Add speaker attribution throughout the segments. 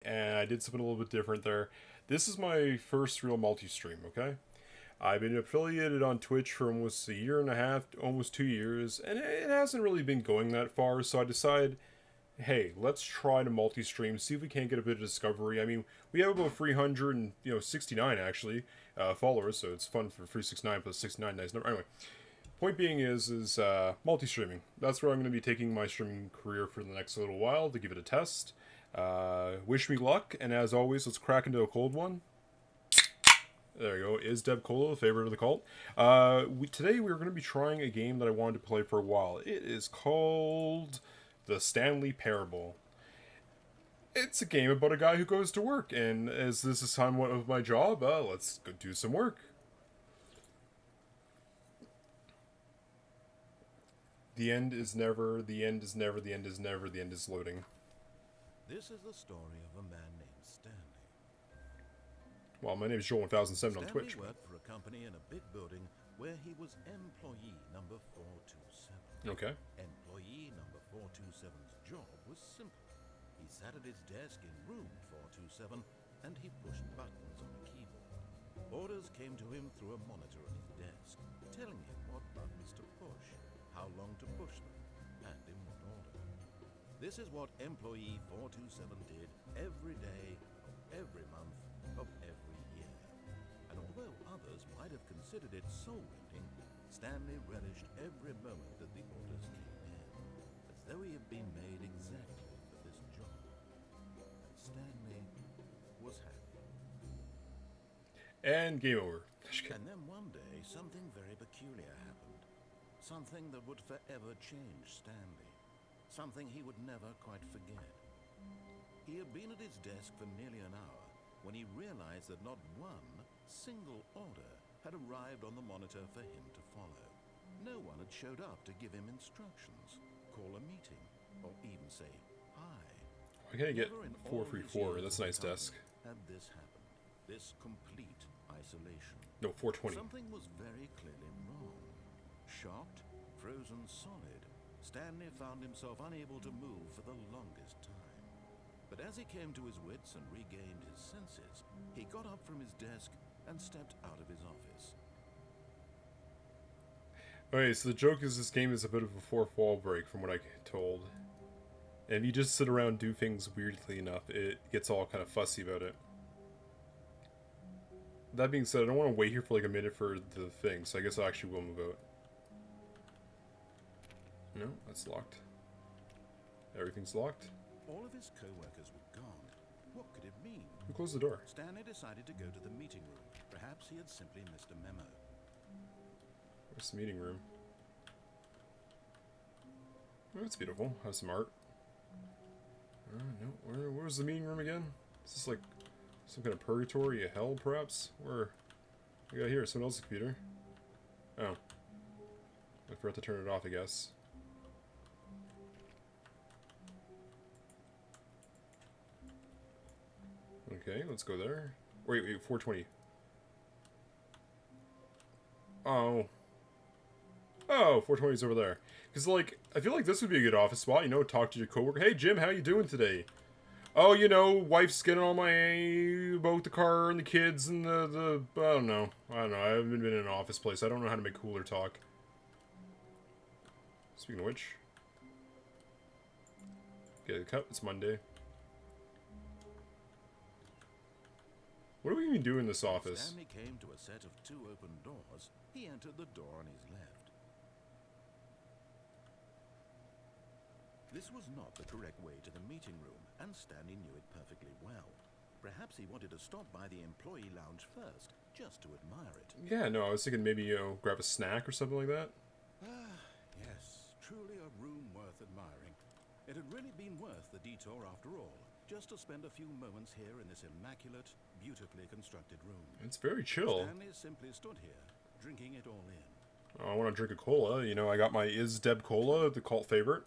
Speaker 1: And I did something a little bit different there. This is my first real multi-stream, okay? I've been affiliated on Twitch for almost a year and a half, almost 2 years, and it hasn't really been going that far, so I decided, hey, let's try to multi-stream, see if we can't get a bit of discovery. I mean, we have about 369 actually followers, so it's fun for 369 plus 69, nice number. Anyway, point being is multi-streaming. That's where I'm going to be taking my streaming career for the next little while to give it a test. Wish me luck, and as always, let's crack into a cold one. There you go. Is Deb Cola, the favorite of the cult? Today we're going to be trying a game that I wanted to play for a while. It is called the Stanley Parable. It's a game about a guy who goes to work, and as this is somewhat of my job, let's go do some work. The end is never, the end is never, the end is never, the end is loading.
Speaker 2: This is the story of a man named Stanley.
Speaker 1: Well, my name is Joel1007 on Twitch.
Speaker 2: Stanley worked for a company in a big building where he was employee number 427.
Speaker 1: Okay.
Speaker 2: Employee number 427's job was simple. He sat at his desk in room 427 and he pushed buttons on a keyboard. Orders came to him through a monitor on his desk, telling him what buttons to push, how long to push them, and in what order. This is what employee 427 did every day, of every month, of every year. And although others might have considered it soul-rending, Stanley relished every moment that the orders came in, as though he had been made exactly for this job. And Stanley was happy.
Speaker 1: And game over.
Speaker 2: And then one day, something very peculiar happened. Something that would forever change Stanley. Something he would never quite forget. He had been at his desk for nearly an hour when he realized that not one single order had arrived on the monitor for him to follow. No one had showed up to give him instructions, call a meeting, or even say hi.
Speaker 1: I can't get
Speaker 2: Never in
Speaker 1: 434. That's a nice desk.
Speaker 2: had this happened. This complete isolation.
Speaker 1: No, 420.
Speaker 2: Something was very clearly wrong. Shocked, frozen solid, Stanley found himself unable to move for the longest time. But as he came to his wits and regained his senses, he got up from his desk and stepped out of his office.
Speaker 1: Okay, so the joke is this game is a bit of a fourth wall break from what I told. And if you just sit around and do things weirdly enough, it gets all kind of fussy about it. That being said, I don't want to wait here for like a minute for the thing, so I guess I actually will move out. No, that's locked. Everything's locked.
Speaker 2: All of his co-workers were gone. What could it mean?
Speaker 1: Who closed the door?
Speaker 2: Stanley decided to go to the meeting room. Perhaps he had simply missed a memo.
Speaker 1: Where's the meeting room? Oh, that's beautiful. Has some art. No, where's the meeting room again? Is this like some kind of purgatory, a hell, perhaps? Where? We got here, someone else's computer. Oh. I forgot to turn it off, I guess. Okay, let's go there. Wait, 420. Oh. Oh, 420 is over there. Because, like, I feel like this would be a good office spot. You know, talk to your coworker. Hey, Jim, how you doing today? Oh, you know, wife's getting on my about the car and the kids and the I don't know. I haven't been in an office place. I don't know how to make cooler talk. Speaking of which. Get a cup. It's Monday. What do we even do in this office?
Speaker 2: Stanley came to a set of two open doors. He entered the door on his left. This was not the correct way to the meeting room, and Stanley knew it perfectly well. Perhaps he wanted to stop by the employee lounge first, just to admire it.
Speaker 1: Yeah, no, I was thinking maybe, you know, grab a snack or something like that.
Speaker 2: Ah, yes, truly a room worth admiring. It had really been worth the detour after all, just to spend a few moments here in this immaculate, beautifully constructed room.
Speaker 1: It's very chill.
Speaker 2: Stanley simply stood here, drinking it all in.
Speaker 1: Oh, I want to drink a cola. You know, I got my Is Deb Cola, the cult favorite.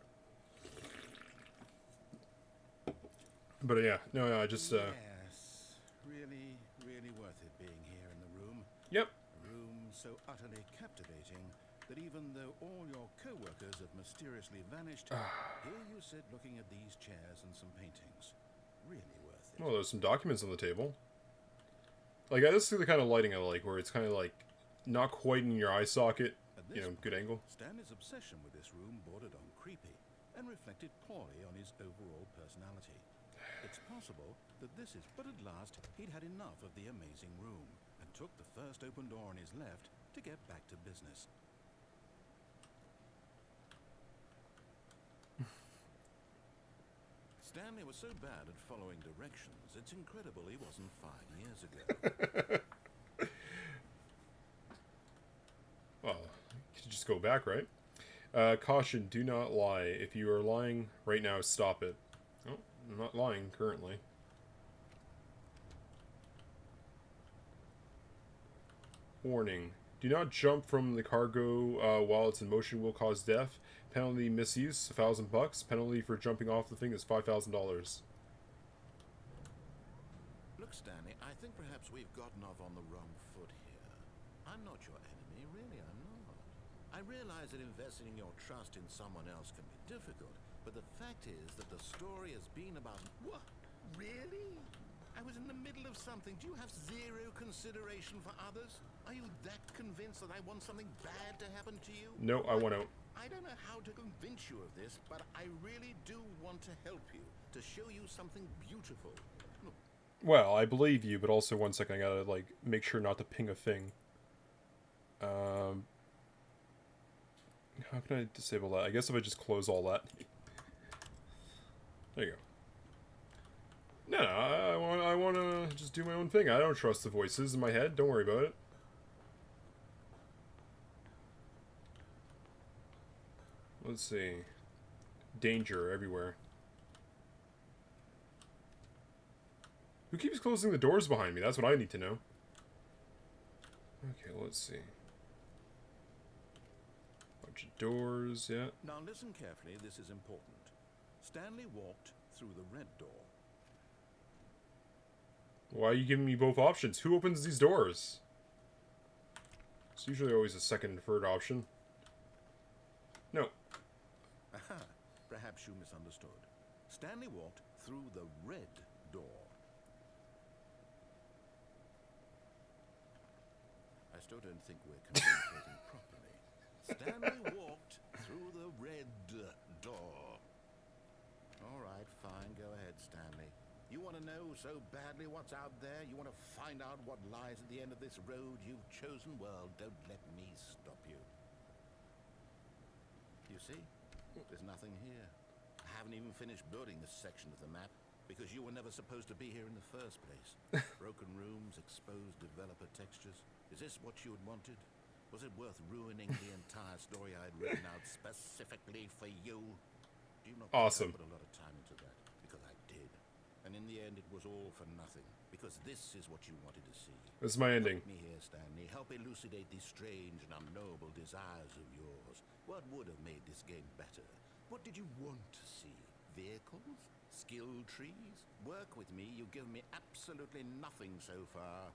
Speaker 1: But yeah, no, I just,
Speaker 2: Yes, really, really worth it being here in the room.
Speaker 1: Yep.
Speaker 2: A room so utterly captivating that even though all your co-workers have mysteriously vanished, here you sit looking at these chairs and some paintings. Really worth worth it.
Speaker 1: Oh, there's some documents on the table. Like, this is the kind of lighting I like, where it's kind of like not quite in your eye socket,
Speaker 2: At
Speaker 1: you
Speaker 2: this
Speaker 1: know, good angle.
Speaker 2: Stanley's obsession with this room bordered on creepy and reflected poorly on his overall personality. It's possible that this is, but at last he'd had enough of the amazing room and took the first open door on his left to get back to business. Stanley was so bad at following directions, it's incredible he wasn't 5 years ago.
Speaker 1: Well, you could just go back, right? Caution, do not lie. If you are lying right now, stop it. Oh, I'm not lying currently. Warning. Do not jump from the cargo while it's in motion, will cause death. Penalty misuse, $1,000. Penalty for jumping off the thing is $5,000.
Speaker 2: Look, Stanley, I think perhaps we've gotten off on the wrong foot here. I'm not your enemy, really, I'm not. I realize that investing in your trust in someone else can be difficult, but the fact is that the story has been about... What? Really? I was in the middle of something. Do you have zero consideration for others? Are you that convinced that I want something bad to happen to you?
Speaker 1: No, I want out.
Speaker 2: I don't know how to convince you of this, but I really do want to help you, to show you something beautiful. Look.
Speaker 1: Well, I believe you, but also one second, I gotta, like, make sure not to ping a thing. How can I disable that? I guess if I just close all that. There you go. No, I want to just do my own thing. I don't trust the voices in my head. Don't worry about it. Let's see. Danger everywhere. Who keeps closing the doors behind me? That's what I need to know. Okay, let's see. Bunch of doors, yeah.
Speaker 2: Now listen carefully, this is important. Stanley walked through the red door.
Speaker 1: Why are you giving me both options? Who opens these doors? It's usually always a second and third option. No.
Speaker 2: Aha, perhaps you misunderstood. Stanley walked through the red door. I still don't think we're communicating properly. Stanley walked through the red door. All right, fine, go ahead, Stanley. You want to know so badly what's out there? You want to find out what lies at the end of this road you've chosen? Well, don't let me stop you. You see? There's nothing here. I haven't even finished building this section of the map because you were never supposed to be here in the first place. Broken rooms, exposed developer textures. Is this what you had wanted? Was it worth ruining the entire story I had written out specifically for you? Do you not
Speaker 1: Awesome.
Speaker 2: think I put a lot of time into that? Because I did. And in the end, it was all for nothing. Because this is what you wanted to see.
Speaker 1: This is my ending.
Speaker 2: Help me here, Stanley. Help elucidate these strange and unknowable desires of yours. What would have made this game better? What did you want to see? Vehicles? Skill trees? Work with me. You've given me absolutely nothing so far.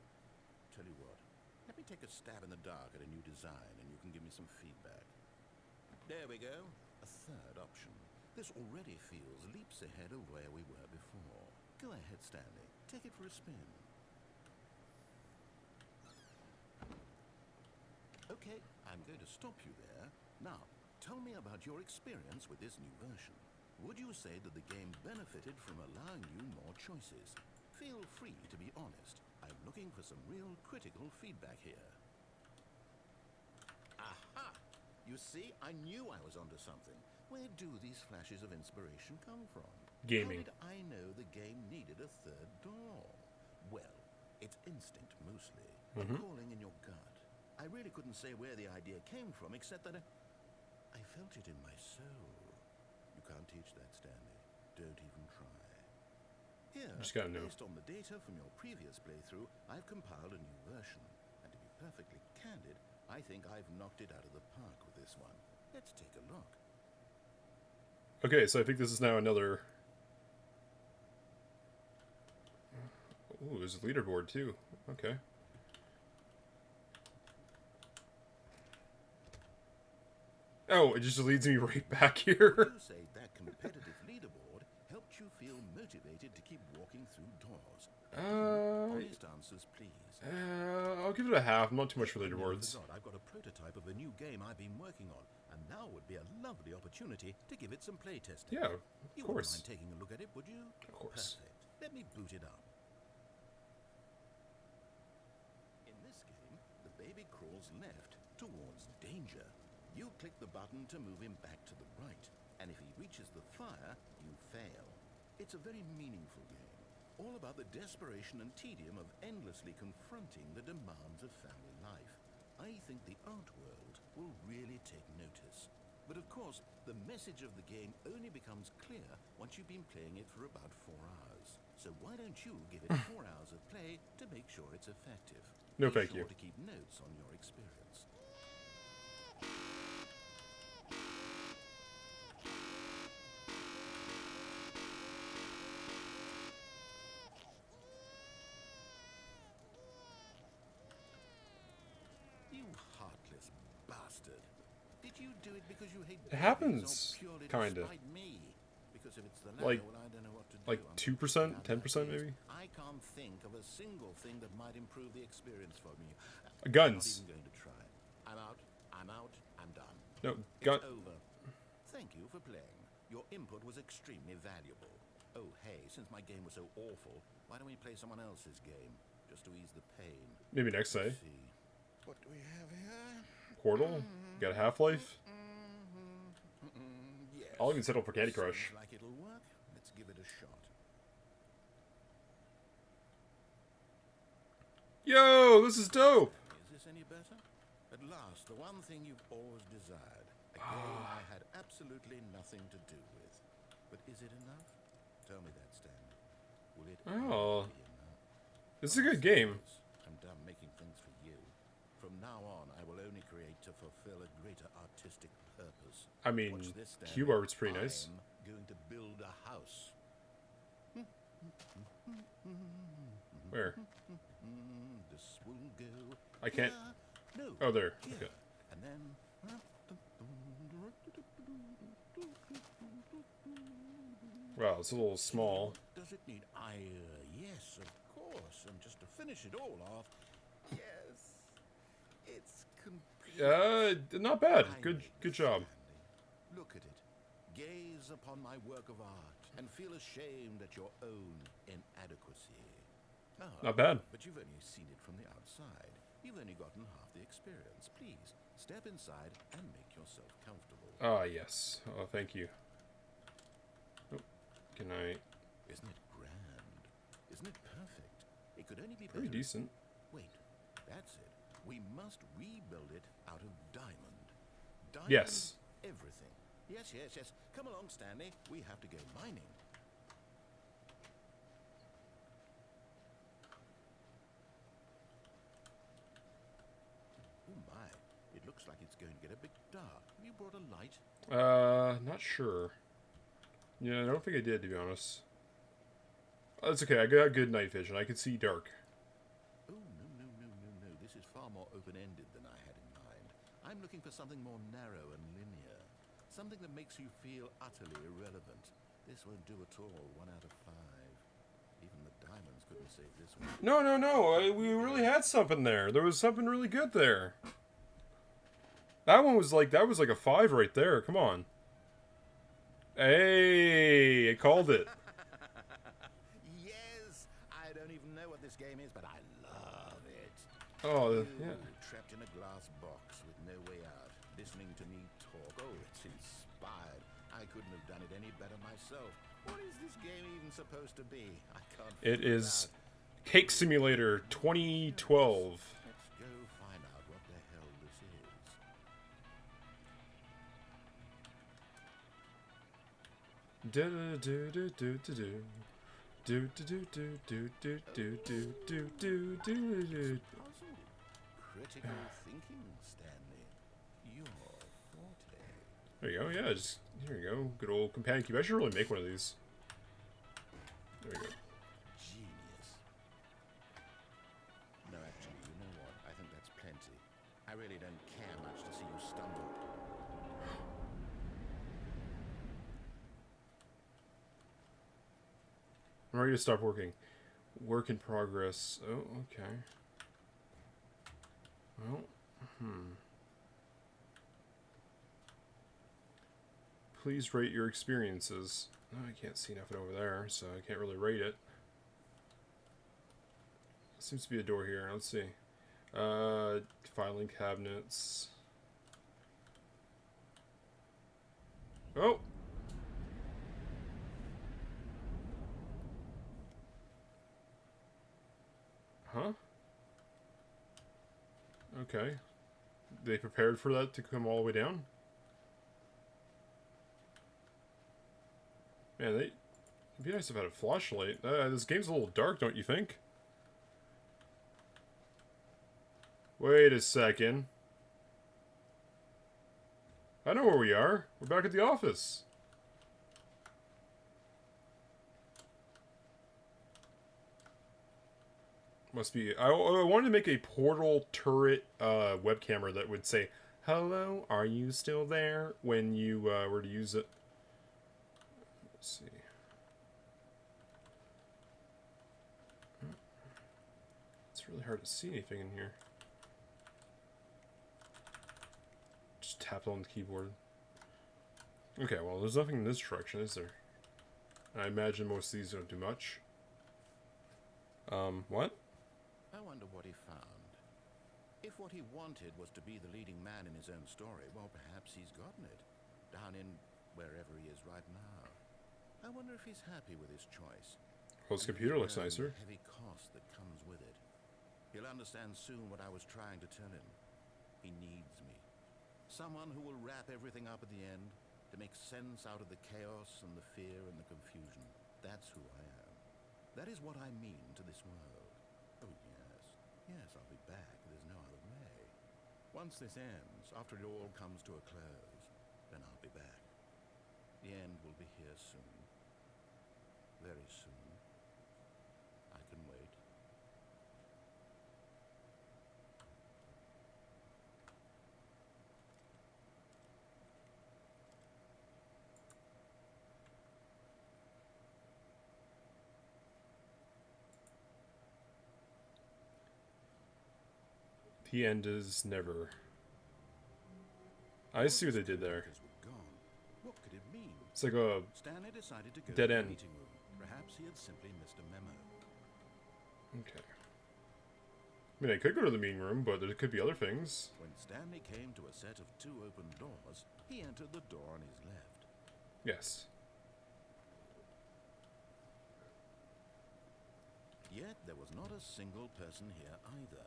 Speaker 2: Tell you what. Let me take a stab in the dark at a new design, and you can give me some feedback. There we go. A third option. This already feels leaps ahead of where we were before. Go ahead, Stanley. Take it for a spin. Okay, I'm going to stop you there. Now, tell me about your experience with this new version. Would you say that the game benefited from allowing you more choices? Feel free to be honest. I'm looking for some real critical feedback here. Aha! You see, I knew I was onto something. Where do these flashes of inspiration come from?
Speaker 1: Gaming.
Speaker 2: How did I know the game needed a third door? Well, it's instinct mostly. A calling in your gut. I really couldn't say where the idea came from, except that I felt it in my soul. You can't teach that, Stanley. Don't even try. Here,
Speaker 1: Just gotta know.
Speaker 2: based on the data from your previous playthrough, I've compiled a new version. And to be perfectly candid, I think I've knocked it out of the park with this one. Let's take a look.
Speaker 1: Okay, so I think this is now another... Ooh, there's a leaderboard too. Okay. Oh, it just leads me right back here.
Speaker 2: You say that competitive leaderboard helped you feel motivated to keep walking through doors?
Speaker 1: Uh,
Speaker 2: Honest answers, please.
Speaker 1: I'll give it a half. I'm not too much for the
Speaker 2: Never
Speaker 1: rewards.
Speaker 2: forgot, I've got a prototype of a new game I've been working on, and now would be a lovely opportunity to give it some playtesting.
Speaker 1: Yeah, of
Speaker 2: You wouldn't
Speaker 1: course.
Speaker 2: mind taking a look at it, would you?
Speaker 1: Of course.
Speaker 2: Perfect. Let me boot it up. In this game, the baby crawls left towards danger. You click the button to move him back to the right, and if he reaches the fire, you fail. It's a very meaningful game, all about the desperation and tedium of endlessly confronting the demands of family life. I think the art world will really take notice. But of course, the message of the game only becomes clear once you've been playing it for about 4 hours. So why don't you give it 4 hours of play to make sure it's effective?
Speaker 1: No,
Speaker 2: Be
Speaker 1: thank
Speaker 2: sure
Speaker 1: you.
Speaker 2: to keep notes on your experience. You heartless bastard. Did you do it because you hate
Speaker 1: It
Speaker 2: babies,
Speaker 1: happens,
Speaker 2: or purely to
Speaker 1: kinda.
Speaker 2: spite me? Because if it's the
Speaker 1: Like-
Speaker 2: latter, well, I don't know what to do.
Speaker 1: Like
Speaker 2: I'm
Speaker 1: 2%,
Speaker 2: down
Speaker 1: 10%
Speaker 2: that
Speaker 1: maybe?
Speaker 2: list. I can't think of a single thing that might improve the experience for me.
Speaker 1: Guns.
Speaker 2: I'm not even going to try. I'm out. I'm out. I'm done.
Speaker 1: No,
Speaker 2: It's
Speaker 1: gun.
Speaker 2: over. Thank you for playing. Your input was extremely valuable. Oh, hey, since my game was so awful, why don't we play someone else's game? Just to ease the pain.
Speaker 1: Maybe next day.
Speaker 2: Let's see. What do we have here?
Speaker 1: Portal. Got a Half-Life.
Speaker 2: Yes.
Speaker 1: I'll even settle for Candy Crush.
Speaker 2: Seems like it'll work. Let's give it a shot.
Speaker 1: Yo, this is dope.
Speaker 2: Is this any better? At last, the one thing you've always desired. A game I had absolutely nothing to do with. But is it enough? Tell me that, Stanley. Will it
Speaker 1: Oh.
Speaker 2: ever be enough?
Speaker 1: This is a good game.
Speaker 2: I'm done making things for you. From now on, I will only create to fulfill a greater artistic purpose.
Speaker 1: I mean,
Speaker 2: Watch this, Stanley.
Speaker 1: cube art's pretty nice.
Speaker 2: I'm going to build a house.
Speaker 1: Where?
Speaker 2: This will go.
Speaker 1: I can't.
Speaker 2: here. No.
Speaker 1: Oh, there.
Speaker 2: Here.
Speaker 1: Okay.
Speaker 2: And then.
Speaker 1: Wow, it's a little small.
Speaker 2: Does it need yes, of course. And just to finish it all off, yes, it's complete.
Speaker 1: Not bad.
Speaker 2: I
Speaker 1: Good
Speaker 2: made this,
Speaker 1: job.
Speaker 2: Stanley. Look at it. Gaze upon my work of art and feel ashamed at your own inadequacy. Ah,
Speaker 1: Not bad.
Speaker 2: But you've only seen it from the outside. You've only gotten half the experience. Please, step inside and make yourself comfortable.
Speaker 1: Ah, yes. Oh, thank you. Oh, can I?
Speaker 2: Isn't it grand? Isn't it perfect? It could only be
Speaker 1: Pretty
Speaker 2: better.
Speaker 1: decent.
Speaker 2: Wait, that's it. We must rebuild it out of diamond. Diamond
Speaker 1: Yes.
Speaker 2: everything. Yes, yes, yes. Come along, Stanley. We have to go mining. Oh my, it looks like it's going to get a bit dark. Have you brought a light?
Speaker 1: Not sure. Yeah, I don't think I did, to be honest. Oh, that's okay. I got good night vision. I can see dark.
Speaker 2: Oh, no. This is far more open-ended than I had in mind. I'm looking for something more narrow and linear. Something that makes you feel utterly irrelevant. This won't do at all. 1 out of 5. Even the diamonds couldn't save this one.
Speaker 1: No. We really had something there. There was something really good there. That was like a 5 right there. Come on. Hey, I called it.
Speaker 2: Yes! I don't even know what this game is, but I love it.
Speaker 1: Oh,
Speaker 2: You,
Speaker 1: yeah.
Speaker 2: trapped in a glass box with no way out, listening to me talk. Oh, it's inspired. I couldn't have done it any better myself. What is this game even supposed to be? I can't
Speaker 1: It
Speaker 2: figure
Speaker 1: is
Speaker 2: out.
Speaker 1: Cake Simulator 2012.
Speaker 2: Let's go find out what the hell this is. Puzzle. Critical thinking, Stanley. Your forte.
Speaker 1: There you go. Yeah, just here you go. Good old companion cube. I should really make one of these. There we go.
Speaker 2: Genius. No, actually, you know what? I think that's plenty. I really don't care much to see you stumble.
Speaker 1: I'm ready to stop working. Work in progress. Oh, okay. Well, Please rate your experiences. Oh, I can't see nothing over there, so I can't really rate it. Seems to be a door here. Let's see. Filing cabinets. Oh! Huh? Okay. They prepared for that to come all the way down? Man, it'd be nice if I had a flashlight. This game's a little dark, don't you think? Wait a second. I know where we are. We're back at the office. Must be... I wanted to make a portal turret web camera that would say, "Hello, are you still there?" when you were to use it. Let's see. It's really hard to see anything in here. Just tapped on the keyboard. Okay, well, there's nothing in this direction, is there? I imagine most of these don't do much. What?
Speaker 2: I wonder what he found. If what he wanted was to be the leading man in his own story, well, perhaps he's gotten it. Down in wherever he is right now. I wonder if he's happy with his choice.
Speaker 1: Well, his computer looks nicer.
Speaker 2: The heavy cost that comes with it. He'll understand soon what I was trying to tell him. He needs me. Someone who will wrap everything up at the end, to make sense out of the chaos and the fear and the confusion. That's who I am. That is what I mean to this world. Oh, yes. Yes, I'll be back. There's no other way. Once this ends, after it all comes to a close, then I'll be back. The end will be here soon. Very soon. I can wait.
Speaker 1: The end is never. I see what they did there.
Speaker 2: What could it mean?
Speaker 1: It's like a
Speaker 2: Stanley decided to go
Speaker 1: dead
Speaker 2: to the
Speaker 1: end.
Speaker 2: meeting room. Perhaps he had simply missed a memo.
Speaker 1: Okay. I mean, I could go to the meeting room, but there could be other things.
Speaker 2: When Stanley came to a set of 2 open doors, he entered the door on his left.
Speaker 1: Yes.
Speaker 2: Yet there was not a single person here either.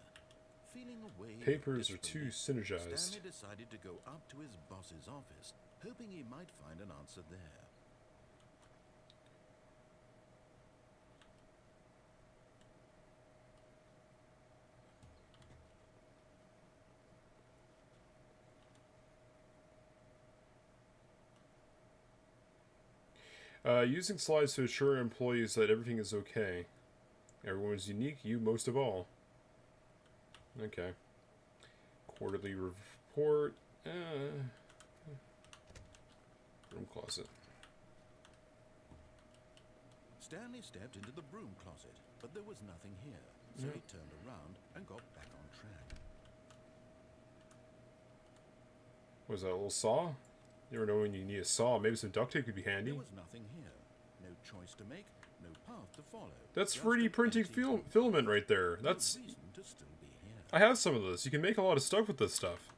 Speaker 2: Feeling a wave of
Speaker 1: Papers are too
Speaker 2: disbelief,
Speaker 1: synergized.
Speaker 2: Stanley decided to go up to his boss's office, hoping he might find an answer there.
Speaker 1: Using slides to assure employees that everything is okay. Everyone is unique, you most of all. Okay. Quarterly report. Room closet.
Speaker 2: Stanley stepped into the broom closet, but there was nothing here, so he turned around and got back on track.
Speaker 1: Was that a little saw? You never know when you need a saw. Maybe some duct tape could be handy.
Speaker 2: There was nothing here. No choice to make, no path to follow.
Speaker 1: That's
Speaker 2: Just
Speaker 1: 3D
Speaker 2: an
Speaker 1: printing
Speaker 2: empty tomb.
Speaker 1: filament right there.
Speaker 2: No
Speaker 1: That's...
Speaker 2: reason to still be here.
Speaker 1: I have some of this. You can make a lot of stuff with this stuff.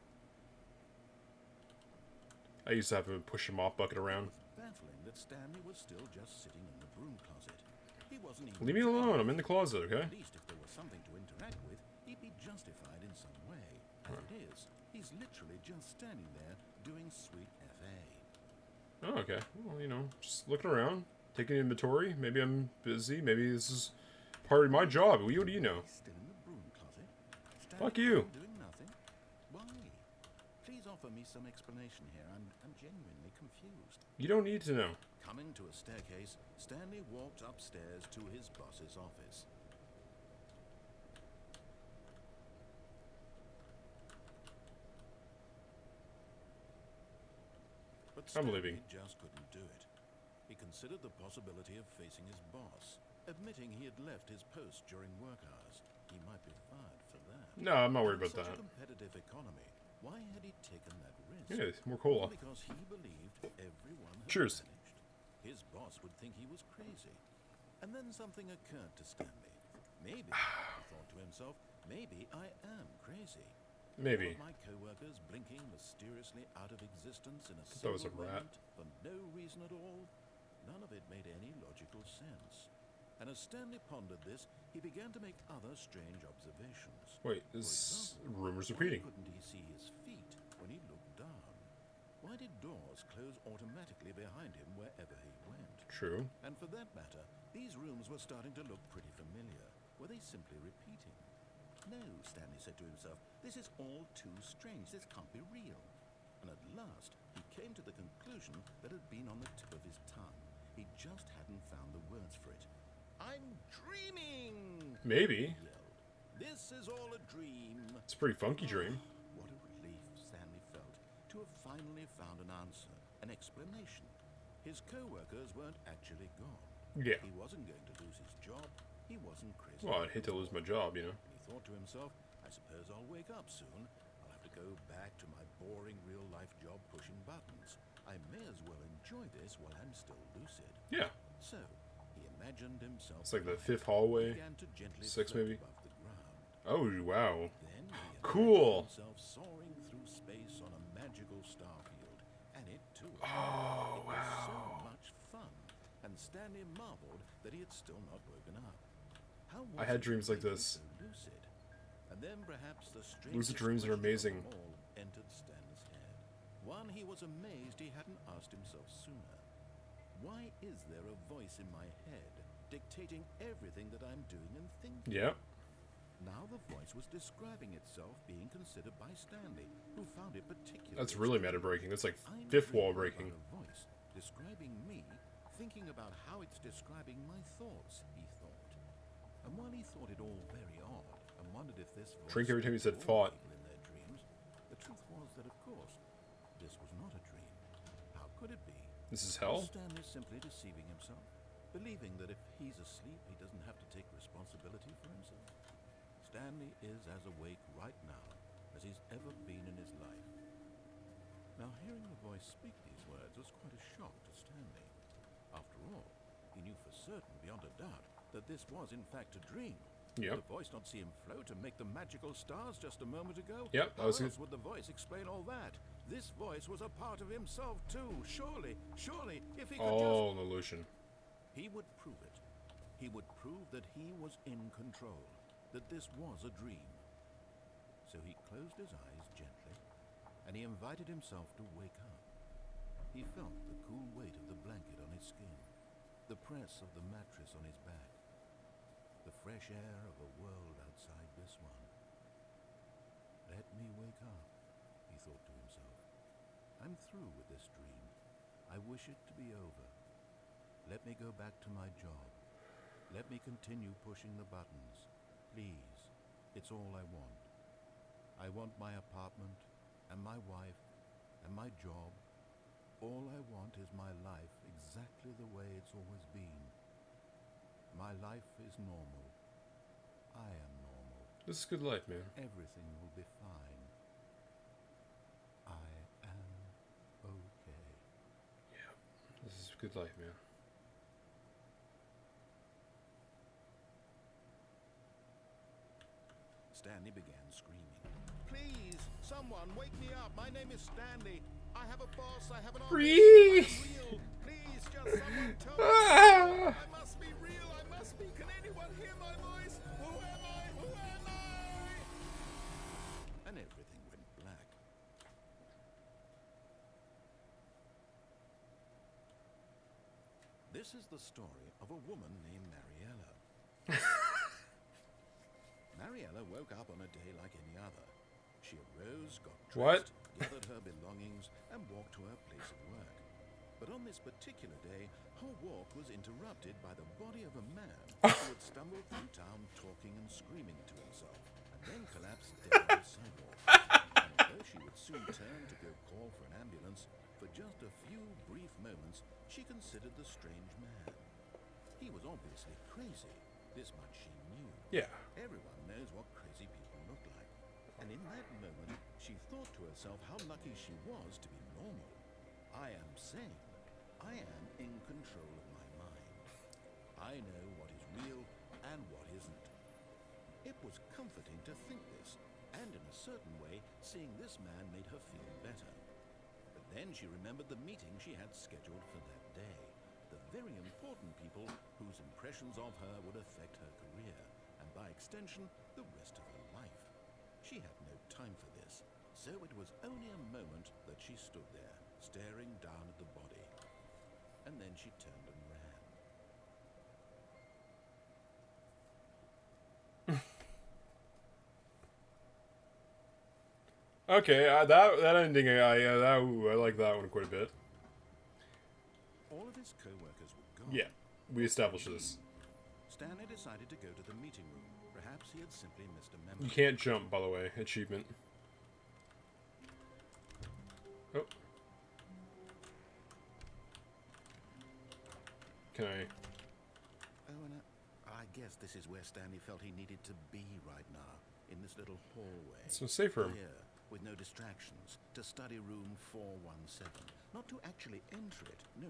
Speaker 1: I used to have to push a mop bucket around.
Speaker 2: It was baffling that Stanley was still just sitting in the broom closet. He wasn't even
Speaker 1: Leave me alone. I'm in the closet, okay?
Speaker 2: At least if there was something to interact with, he'd be justified in some way. As it is, he's literally just standing there doing sweet FA.
Speaker 1: Oh, okay. Well, you know, just looking around, taking inventory. Maybe I'm busy. Maybe this is part of my job. What do you know?
Speaker 2: He's still in the broom closet.
Speaker 1: Fuck
Speaker 2: Standing
Speaker 1: you.
Speaker 2: there doing nothing. Why? Please offer me some explanation here. I'm genuinely confused.
Speaker 1: You don't need to know.
Speaker 2: Coming to a staircase, Stanley walked upstairs to his boss's office. But
Speaker 1: I'm
Speaker 2: Stanley
Speaker 1: leaving.
Speaker 2: just couldn't do it. He considered the possibility of facing his boss. Admitting he had left his post during work hours, he might be fired for that.
Speaker 1: No, I'm not worried
Speaker 2: In
Speaker 1: about
Speaker 2: such
Speaker 1: that.
Speaker 2: a competitive economy, why had he taken that risk?
Speaker 1: Yeah, more cola.
Speaker 2: Because he believed everyone had
Speaker 1: Cheers.
Speaker 2: vanished. His boss would think he was crazy. And then something occurred to Stanley. Maybe, he thought to himself, maybe I am crazy.
Speaker 1: Maybe.
Speaker 2: All of my co-workers blinking mysteriously out of existence in a
Speaker 1: That was a
Speaker 2: single
Speaker 1: rat.
Speaker 2: moment for no reason at all. None of it made any logical sense. And as Stanley pondered this, he began to make other strange observations.
Speaker 1: Wait,
Speaker 2: For
Speaker 1: this
Speaker 2: example,
Speaker 1: rumor's
Speaker 2: why
Speaker 1: repeating.
Speaker 2: couldn't he see his feet when he looked down? Why did doors close automatically behind him wherever he went?
Speaker 1: True.
Speaker 2: And for that matter, these rooms were starting to look pretty familiar. Were they simply repeating? No, Stanley said to himself, this is all too strange. This can't be real. And at last, he came to the conclusion that had been on the tip of his tongue. He just hadn't found the words for it. I'm dreaming!
Speaker 1: Maybe.
Speaker 2: He yelled. This is all a dream.
Speaker 1: It's a pretty funky dream.
Speaker 2: What a relief Stanley felt to have finally found an answer, an explanation. His co-workers weren't actually gone.
Speaker 1: Yeah.
Speaker 2: He wasn't going to lose his job. He wasn't crazy.
Speaker 1: Well, I'd hate to lose my job, you know.
Speaker 2: He thought to himself, I suppose I'll wake up soon. I'll have to go back to my boring real-life job pushing buttons. I may as well enjoy this while I'm still lucid.
Speaker 1: Yeah.
Speaker 2: So, he imagined himself...
Speaker 1: It's like the fifth hallway.
Speaker 2: began to gently
Speaker 1: 6
Speaker 2: float
Speaker 1: maybe.
Speaker 2: above the ground.
Speaker 1: Oh, wow.
Speaker 2: Then he
Speaker 1: Cool.
Speaker 2: imagined himself soaring through space on a magical star field. And it too.
Speaker 1: Oh,
Speaker 2: It was so
Speaker 1: wow.
Speaker 2: much fun. And Stanley marveled that he had still not woken up. How
Speaker 1: I
Speaker 2: was
Speaker 1: had
Speaker 2: it
Speaker 1: dreams
Speaker 2: that
Speaker 1: like
Speaker 2: he was
Speaker 1: this.
Speaker 2: so lucid? And then perhaps the
Speaker 1: Lucid
Speaker 2: strangest
Speaker 1: dreams are
Speaker 2: question
Speaker 1: amazing.
Speaker 2: of them all entered Stanley's head. One, he was amazed he hadn't asked himself sooner. Why is there a voice in my head dictating everything that I'm doing and thinking?
Speaker 1: Yep.
Speaker 2: Now the voice was describing itself being considered by Stanley, who found it particularly...
Speaker 1: That's really
Speaker 2: strange.
Speaker 1: meta breaking. That's like
Speaker 2: I'm
Speaker 1: fifth wall
Speaker 2: dreaming
Speaker 1: breaking.
Speaker 2: about a voice describing me, thinking about how it's describing my thoughts, he thought. And while he thought it all very odd, and wondered if this voice
Speaker 1: Drink every time he said
Speaker 2: spoke to all
Speaker 1: fought.
Speaker 2: people in their dreams, the truth was that, of course, this was not a dream. How could it be?
Speaker 1: This is hell?
Speaker 2: Stanley simply deceiving himself, believing that if he's asleep, he doesn't have to take responsibility for himself. Stanley is as awake right now as he's ever been in his life. Now, hearing the voice speak these words was quite a shock to Stanley. After all, he knew for certain, beyond a doubt, that this was in fact a dream.
Speaker 1: Yep.
Speaker 2: Did the voice not see him float and make the magical stars just a moment ago?
Speaker 1: Yep, that
Speaker 2: How
Speaker 1: was
Speaker 2: else
Speaker 1: it.
Speaker 2: would the voice explain all that? This voice was a part of himself too. Surely, if he could
Speaker 1: Oh, an illusion.
Speaker 2: he would prove it. He would prove that he was in control, that this was a dream. So he closed his eyes gently, and he invited himself to wake up. He felt the cool weight of the blanket on his skin, the press of the mattress on his back, the fresh air of a world outside this one. Let me wake up, he thought to himself. I'm through with this dream. I wish it to be over. Let me go back to my job. Let me continue pushing the buttons. Please, it's all I want. I want my apartment, and my wife, and my job. All I want is my life exactly the way it's always been. My life is normal. I am normal.
Speaker 1: This is good life, man.
Speaker 2: Everything will be fine. I am okay.
Speaker 1: Yeah. This is good life, man.
Speaker 2: Stanley began screaming. Please, someone wake me up. My name is Stanley. I have a boss. I have an office.
Speaker 1: Breathe!
Speaker 2: I'm real. Please, just someone tell me.
Speaker 1: Ah!
Speaker 2: I must be real. I must be. Can anyone hear my voice? Who am I? Who am I? And everything went black. This is the story of a woman named Mariella. Mariella woke up on a day like any other. She arose, got
Speaker 1: What?
Speaker 2: dressed, gathered her belongings, and walked to her place of work. But on this particular day, her walk was interrupted by the body of a man who had stumbled through town talking and screaming to himself, and then collapsed dead on the sidewalk. And although she would soon turn to go call for an ambulance, for just a few brief moments, she considered the strange man. He was obviously crazy. This much she knew.
Speaker 1: Yeah.
Speaker 2: Everyone knows what crazy people look like. And in that moment, she thought to herself how lucky she was to be normal. I am sane. I am in control of my mind. I know what is real and what isn't. It was comforting to think this, and in a certain way, seeing this man made her feel better. But then she remembered the meeting she had scheduled for that day. The very important people whose impressions of her would affect her career, and by extension, the rest of her life. She had no time for this, so it was only a moment that she stood there, staring down at the body. And then she turned and ran.
Speaker 1: Okay, that ending, I like that one quite a bit.
Speaker 2: All of his co-workers were gone.
Speaker 1: Yeah, we established this.
Speaker 2: Stanley decided to go to the meeting room. Perhaps he had simply missed a memo.
Speaker 1: You can't jump, by the way. Achievement. Oh. Can I...
Speaker 2: Oh, and I guess this is where Stanley felt he needed to be right now, in this little hallway.
Speaker 1: It's a safe room.
Speaker 2: Here, with no distractions, to study room 417. Not to actually enter it. No.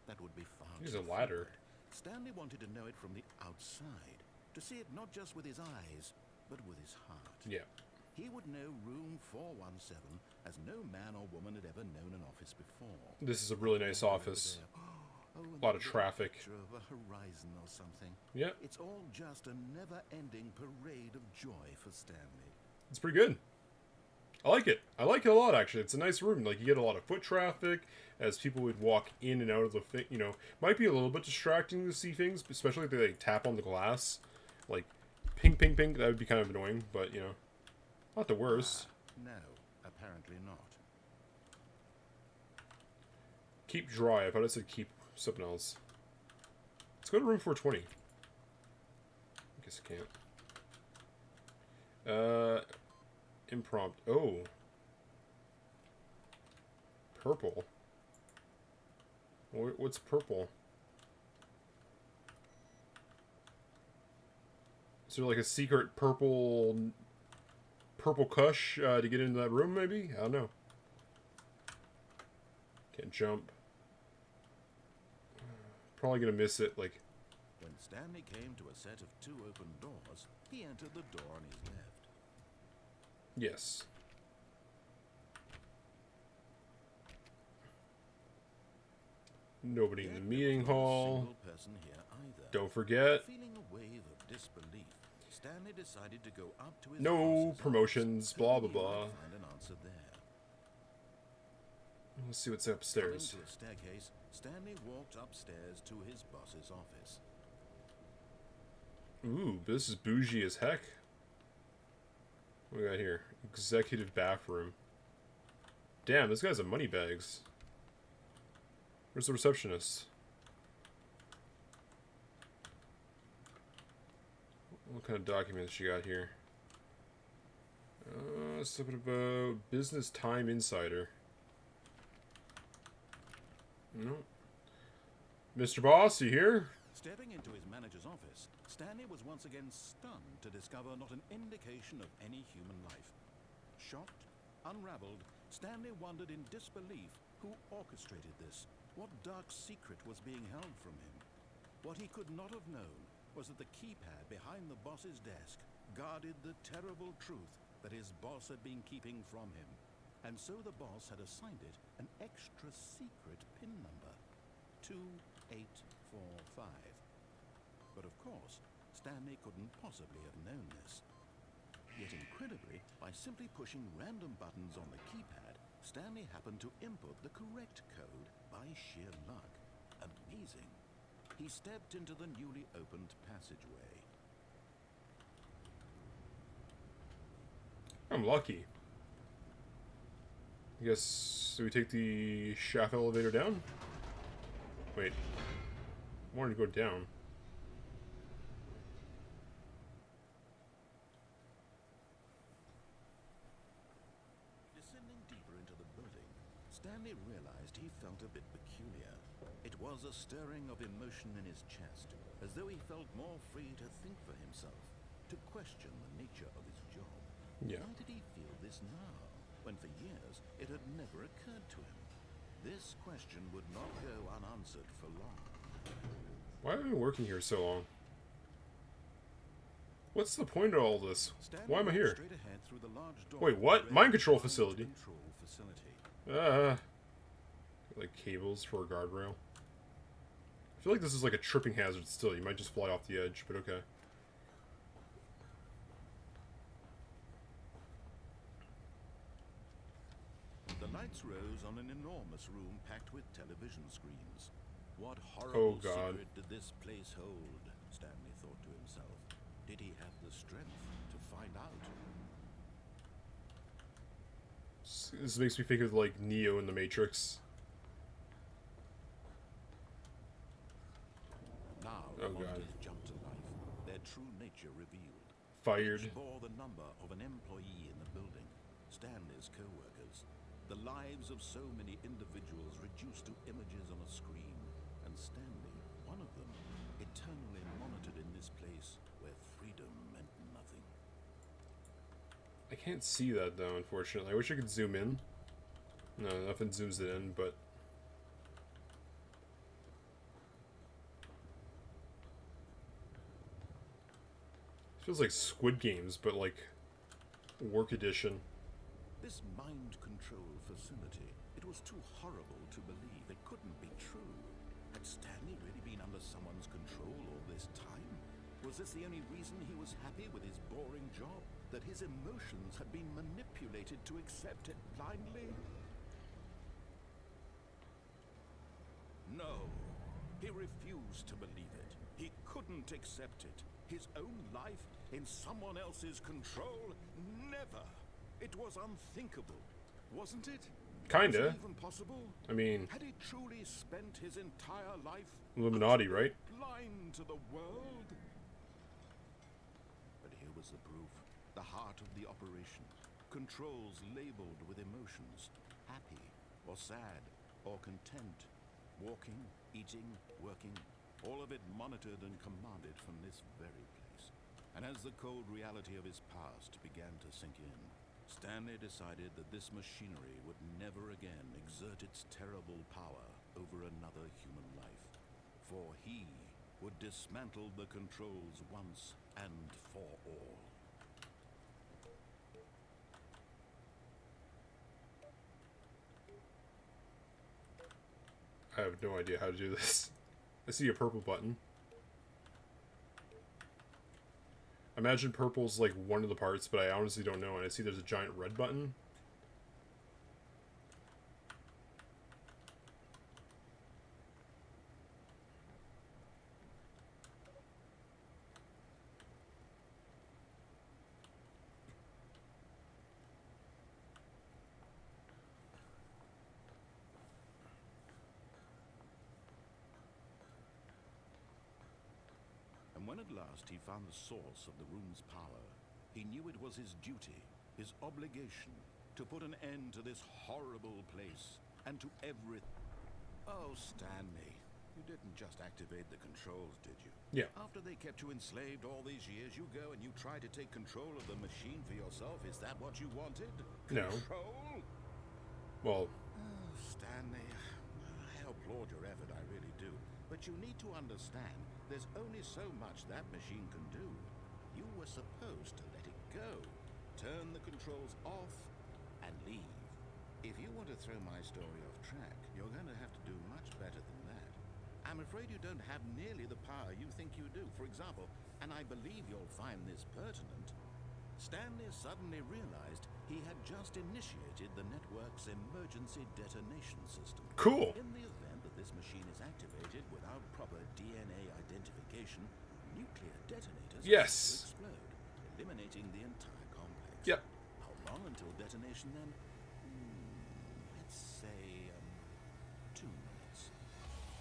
Speaker 2: That would be far
Speaker 1: Here's
Speaker 2: too
Speaker 1: a ladder.
Speaker 2: forward. Stanley wanted to know it from the outside, to see it not just with his eyes, but with his heart.
Speaker 1: Yeah.
Speaker 2: He would know room 417 as no man or woman had ever known an office before.
Speaker 1: This is a really nice office.
Speaker 2: Oh,
Speaker 1: A lot of traffic.
Speaker 2: Picture of a horizon or something.
Speaker 1: Yeah.
Speaker 2: It's all just a never-ending parade of joy for Stanley.
Speaker 1: It's pretty good. I like it. I like it a lot, actually. It's a nice room. Like, you get a lot of foot traffic as people would walk in and out of the thing. You know, might be a little bit distracting to see things, especially if they like, tap on the glass. Like, ping, ping, ping. That would be kind of annoying, but, you know, not the worst.
Speaker 2: No, apparently not.
Speaker 1: Keep dry. I thought it said keep something else. Let's go to room 420. I guess I can't. Impromptu. Oh. Purple. What's purple? Is there like a secret purple kush to get into that room, maybe? I don't know. Can't jump. Probably gonna miss it, like...
Speaker 2: When Stanley came to a set of 2 open doors, he entered the door on his left.
Speaker 1: Yes. Nobody in the meeting hall.
Speaker 2: Person here either.
Speaker 1: Don't forget.
Speaker 2: Feeling a wave of disbelief, Stanley decided to go up to his
Speaker 1: No
Speaker 2: boss's
Speaker 1: promotions,
Speaker 2: office,
Speaker 1: blah,
Speaker 2: hoping
Speaker 1: blah,
Speaker 2: he
Speaker 1: blah.
Speaker 2: might find an answer there.
Speaker 1: Let's see what's upstairs.
Speaker 2: Going to a staircase, Stanley walked upstairs to his boss's office.
Speaker 1: Ooh, this is bougie as heck. What do we got here? Executive bathroom. Damn, this guy's a money bags. Where's the receptionist? What kind of documents she got here? Something about Business Time Insider. No. Mr. Boss, you here?
Speaker 2: Stepping into his manager's office, Stanley was once again stunned to discover not an indication of any human life. Shocked, unraveled, Stanley wondered in disbelief who orchestrated this, what dark secret was being held from him. What he could not have known was that the keypad behind the boss's desk guarded the terrible truth that his boss had been keeping from him. And so the boss had assigned it an extra secret PIN number, 2845. But of course, Stanley couldn't possibly have known this. Yet incredibly, by simply pushing random buttons on the keypad, Stanley happened to input the correct code by sheer luck. Amazing. He stepped into the newly opened passageway.
Speaker 1: I'm lucky. I guess, do we take the shaft elevator down? Wait. I wanted to go down.
Speaker 2: Descending deeper into the building, Stanley realized he felt a bit peculiar. It was a stirring of emotion in his chest, as though he felt more free to think for himself, to question the nature of his job.
Speaker 1: Yeah.
Speaker 2: Why did he feel this now, when for years it had never occurred to him? This question would not go unanswered for long.
Speaker 1: Why have I been working here so long? What's the point of all this?
Speaker 2: Stanley
Speaker 1: Why am I here?
Speaker 2: straight ahead through the large door
Speaker 1: Wait, what?
Speaker 2: of the
Speaker 1: Mind control
Speaker 2: mind
Speaker 1: facility.
Speaker 2: control facility.
Speaker 1: Like cables for a guardrail. I feel like this is like a tripping hazard still. You might just fly off the edge, but okay.
Speaker 2: The lights rose on an enormous room packed with television screens. What horrible
Speaker 1: God.
Speaker 2: secret did this place hold? Stanley thought to himself. Did he have the strength to find out?
Speaker 1: This makes me think of like Neo in the Matrix.
Speaker 2: Now
Speaker 1: Oh,
Speaker 2: the
Speaker 1: God.
Speaker 2: monsters jumped to life, their true nature revealed.
Speaker 1: Fired.
Speaker 2: Each bore the number of an employee in the building, Stanley's co-workers. The lives of so many individuals reduced to images on a screen, and Stanley, one of them, eternally monitored in this place where freedom meant nothing.
Speaker 1: I can't see that though, unfortunately. I wish I could zoom in. No, nothing zooms it in, but... Feels like Squid Games, but like work edition.
Speaker 2: This mind control facility, it was too horrible to believe. It couldn't be true. Had Stanley really been under someone's control all this time? Was this the only reason he was happy with his boring job? That his emotions had been manipulated to accept it blindly? No. He refused to believe it. He couldn't accept it. His own life in someone else's control? Never. It was unthinkable, wasn't it?
Speaker 1: Kinda.
Speaker 2: Was it even possible?
Speaker 1: I mean,
Speaker 2: Had he truly spent his entire life
Speaker 1: Illuminati, right?
Speaker 2: blind to the world? But here was the proof. The heart of the operation. Controls labeled with emotions. Happy, or sad, or content. Walking, eating, working. All of it monitored and commanded from this very place. And as the cold reality of his past began to sink in, Stanley decided that this machinery would never again exert its terrible power over another human life. For he would dismantle the controls once and for all.
Speaker 1: I have no idea how to do this. I see a purple button. I imagine purple's like one of the parts, but I honestly don't know. And I see there's a giant red button.
Speaker 2: And when at last he found the source of the room's power, he knew it was his duty, his obligation, to put an end to this horrible place, and to every... Oh, Stanley, you didn't just activate the controls, did you?
Speaker 1: Yeah.
Speaker 2: After they kept you enslaved all these years, you go and you try to take control of the machine for yourself? Is that what you wanted?
Speaker 1: No.
Speaker 2: Control?
Speaker 1: Well,
Speaker 2: Oh, Stanley, I applaud your effort, I really do. But you need to understand, there's only so much that machine can do. You were supposed to let it go. Turn the controls off and leave. If you want to throw my story off track, you're going to have to do much better than that. I'm afraid you don't have nearly the power you think you do. For example, and I believe you'll find this pertinent, Stanley suddenly realized he had just initiated the network's emergency detonation system.
Speaker 1: cool.
Speaker 2: In the event that this machine is activated without proper DNA identification, nuclear detonators
Speaker 1: Yes.
Speaker 2: will explode, eliminating the entire complex.
Speaker 1: Yep.
Speaker 2: How long until detonation then? Let's say 2 minutes.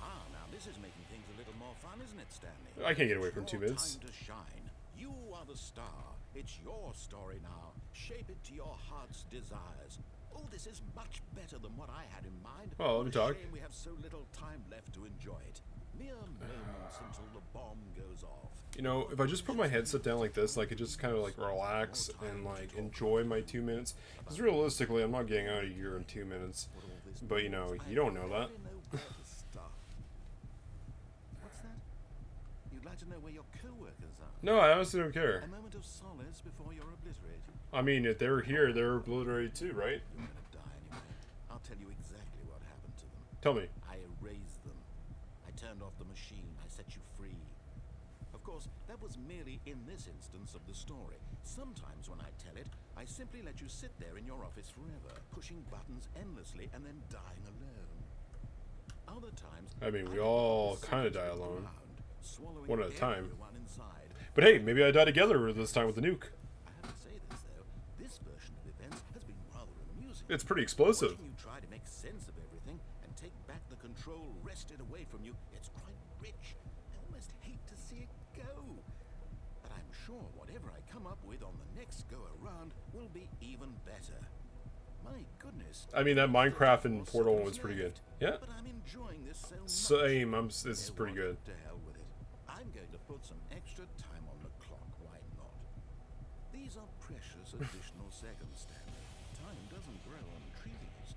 Speaker 2: Ah, now this is making things a little more fun, isn't it, Stanley?
Speaker 1: I can't get away from 2
Speaker 2: Your
Speaker 1: minutes.
Speaker 2: time to shine. You are the star. It's your story now. Shape it to your heart's desires. Oh, this is much better than what I had in mind.
Speaker 1: Well, let me
Speaker 2: What a
Speaker 1: talk.
Speaker 2: shame we have so little time left to enjoy it. Mere moments until the bomb goes off.
Speaker 1: You know, if I just put my headset down like this, I could just kind of like relax and like enjoy my 2 minutes. Because realistically, I'm not getting out of here in 2 minutes. But you know, you don't know that.
Speaker 2: What's that? You'd like to know where your co-workers are?
Speaker 1: No, I honestly don't care.
Speaker 2: A moment of solace before you're obliterated.
Speaker 1: I mean, if they're here, they're obliterated too, right?
Speaker 2: You're gonna die anyway. I'll tell you exactly what happened to them.
Speaker 1: Tell me.
Speaker 2: I erased them. I turned off the machine. I set you free. Of course, that was merely in this instance of the story. Sometimes when I tell it, I simply let you sit there in your office forever, pushing buttons endlessly and then dying alone. Other times,
Speaker 1: I mean, we all kind of die alone. One at a time.
Speaker 2: Inside.
Speaker 1: But hey, maybe I die together this time with the nuke.
Speaker 2: I have to say this, though. This version of events has been rather amusing.
Speaker 1: It's pretty explosive.
Speaker 2: Watching you try to make sense of everything and take back the control wrested away from you, it's quite rich. I almost hate to see it go. But I'm sure whatever I come up with on the next go-around will be even better. My goodness.
Speaker 1: I mean, that Minecraft and Portal one was pretty good. Yeah.
Speaker 2: But I'm enjoying this so much.
Speaker 1: Same. This is pretty good.
Speaker 2: To hell with it. I'm going to put some extra time on the clock. Why not? These are precious additional seconds, Stanley. Time doesn't grow on trees.